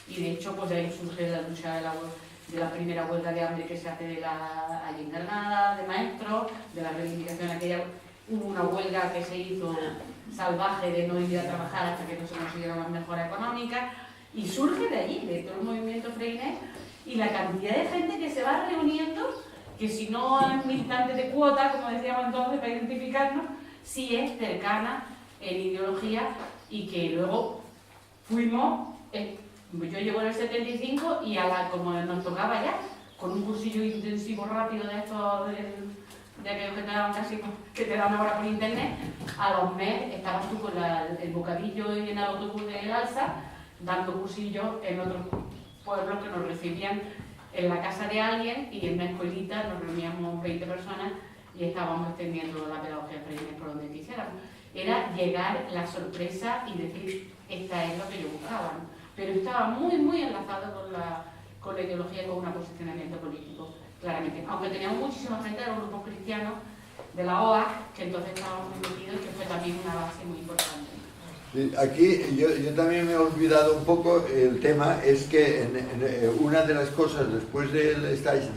Y de hecho, pues de ahí surge la lucha de la primera huelga de hambre que se hace allí en Granada, de maestros, de la reivindicación aquella. Hubo una huelga que se hizo salvaje de no ir a trabajar hasta que no se consiguieron las mejoras económicas, y surge de allí, de todo el movimiento Freinet, y la cantidad de gente que se va reuniendo, que si no es militante de cuota, como decíamos entonces, para identificarnos, sí es cercana en ideología, y que luego fuimos, yo llego en el 75 y como nos tocaba ya, con un cursillo intensivo rápido de estos, de aquellos que te daban que te dan ahora por internet, a los meses estabas tú con el bocadillo y en el autobús del Alsa, dando cursillos en otros pueblos que nos recibían en la casa de alguien, y en una escuelita nos reuníamos 20 personas y estábamos extendiendo la pedagogía Freinet por donde quisiéramos. Era llegar la sorpresa y decir, esta es lo que yo buscaba, ¿no? Pero estaba muy, muy enlazado con la ideología y con un posicionamiento político, claramente. Aunque teníamos muchísima gente de los grupos cristianos de la OAC, que entonces estábamos muy metidos, que fue también una base muy importante. Aquí yo también me he olvidado un poco el tema, es que una de las cosas después del stage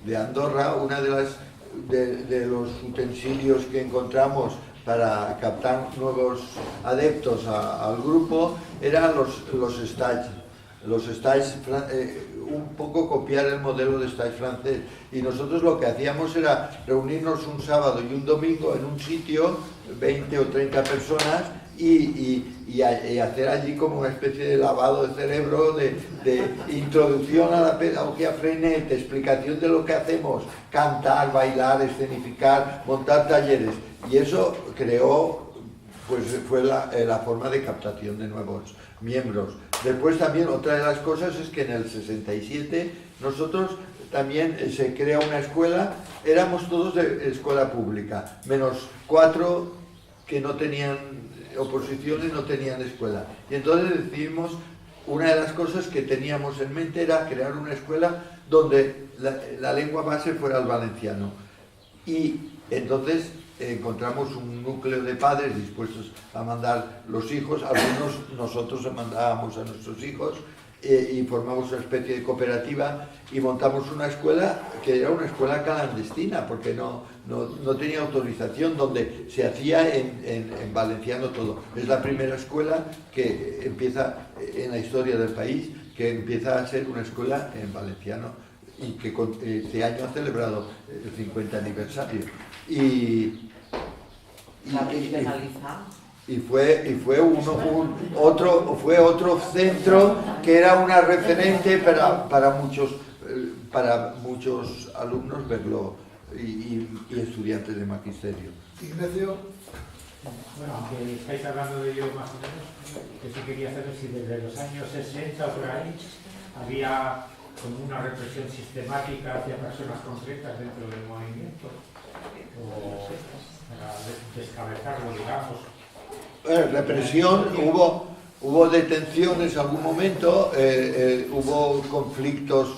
de Andorra, una de los utensilios que encontramos para captar nuevos adeptos al grupo eran los stages. Los stages, un poco copiar el modelo de stage francés, y nosotros lo que hacíamos era reunirnos un sábado y un domingo en un sitio, 20 o 30 personas, y hacer allí como una especie de lavado de cerebro, de introducción a la pedagogía Freinet, de explicación de lo que hacemos, cantar, bailar, escenificar, montar talleres, y eso creó, pues fue la forma de captación de nuevos miembros. Después también otra de las cosas es que en el 67 nosotros también se crea una escuela, éramos todos de escuela pública, menos 4 que no tenían oposiciones, no tenían escuela. Y entonces decidimos, una de las cosas que teníamos en mente era crear una escuela donde la lengua base fuera el valenciano. Y entonces encontramos un núcleo de padres dispuestos a mandar los hijos, algunos nosotros mandábamos a nuestros hijos, y formamos una especie de cooperativa y montamos una escuela que era una escuela clandestina porque no tenía autorización, donde se hacía en valenciano todo. Es la primera escuela que empieza en la historia del país, que empieza a ser una escuela en valenciano, y que este año ha celebrado el 50 aniversario. Y fue otro centro que era una referente para muchos alumnos verlo, y estudiantes de magisterio. Ignacio. Bueno, aunque estáis hablando de ello más o menos, yo sí quería saber si desde los años 60 o por ahí había como una represión sistemática hacia personas concretas dentro del movimiento, o para descabezarlo, digamos. Represión, hubo detenciones en algún momento, hubo conflictos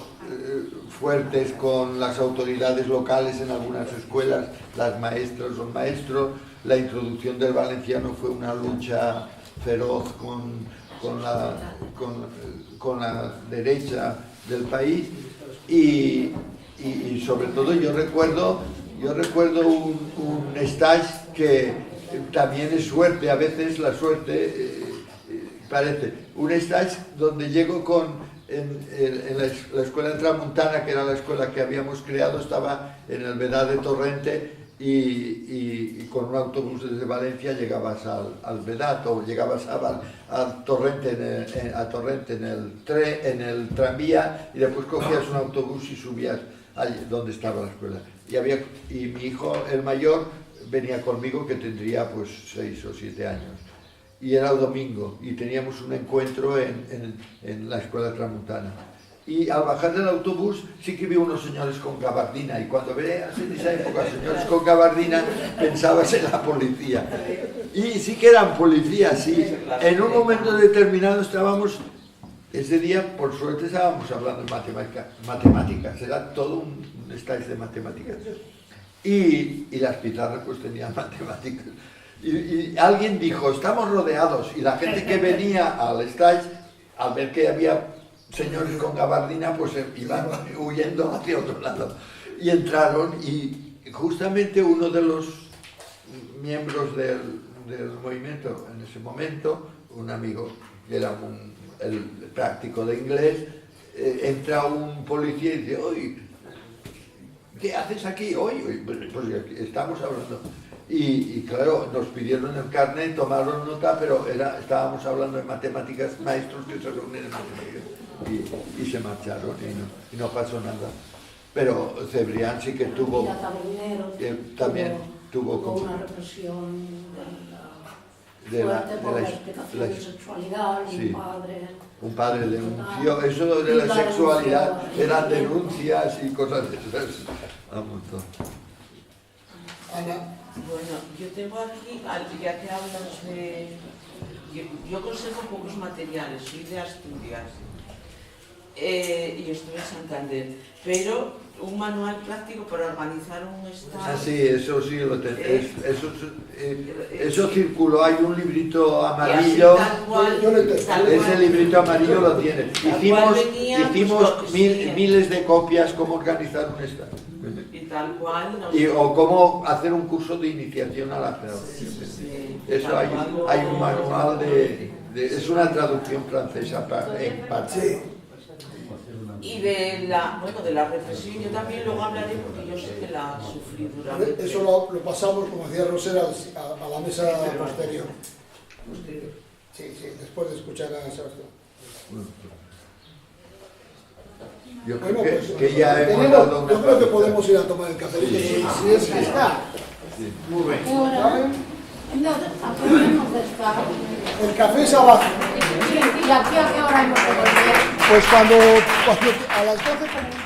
fuertes con las autoridades locales en algunas escuelas, las maestras, los maestros. La introducción del valenciano fue una lucha feroz con la derecha del país, y sobre todo yo recuerdo un stage que también es suerte, a veces la suerte parece, un stage donde llego en la escuela Tramuntana, que era la escuela que habíamos creado, estaba en el Vedad de Torrente, y con un autobús desde Valencia llegabas al Vedat o llegabas a Torrente, en el tranvía, y después cogías un autobús y subías allí donde estaba la escuela. Y mi hijo, el mayor, venía conmigo, que tendría pues 6 o 7 años. Y era el domingo y teníamos un encuentro en la escuela Tramuntana. Y al bajar del autobús sí que vi unos señores con gabardina, y cuando veías en esa época señores con gabardina pensabas en la policía. Y sí que eran policías, sí. En un momento determinado ese día por suerte estábamos hablando de matemáticas, era todo un stage de matemáticas. Y las pizarras pues tenían matemáticas. Y alguien dijo, estamos rodeados, y la gente que venía al stage, al ver que había señores con gabardina, pues iban huyendo hacia otro lado. Y entraron, y justamente uno de los miembros del movimiento en ese momento, un amigo que era el práctico de inglés, entra un policía y dice, oye, ¿qué haces aquí hoy? Pues estamos hablando. Y claro, nos pidieron el carnet, tomaron nota, pero estábamos hablando de matemáticas, maestros que se reunían en matemáticas, y se marcharon y no pasó nada. Pero Cebrián sí que tuvo, también tuvo como una represión de la explicación de sexualidad, sí. Un padre denunció, eso de la sexualidad, eran denuncias y cosas de esas, a un montón. Ana. Bueno, yo tengo aquí, ya que hablas de... Yo conservo pocos materiales, soy de Asturias y estoy en Santander, pero un manual práctico para organizar un estado... Sí, eso sí lo tengo. Eso circuló, hay un librito amarillo. Ese librito amarillo lo tiene. Hicimos miles de copias, cómo organizar un estado. Y tal cual... O cómo hacer un curso de iniciación a la pedagogía. Eso hay un manual es una traducción francesa en parte. Y de la represión yo también luego hablaré, porque yo sé que la sufrí duramente. Eso lo pasamos, como decía Rosera, a la mesa posterior. Sí, después de escuchar a Sebastián. Yo creo que ya hemos dado una... Yo creo que podemos ir a tomar el café. Si es que está. Muy bien. ¿A qué hora hemos de estar? El café es abajo. ¿Y aquí a qué hora hemos de volver? Pues cuando a las 12 como...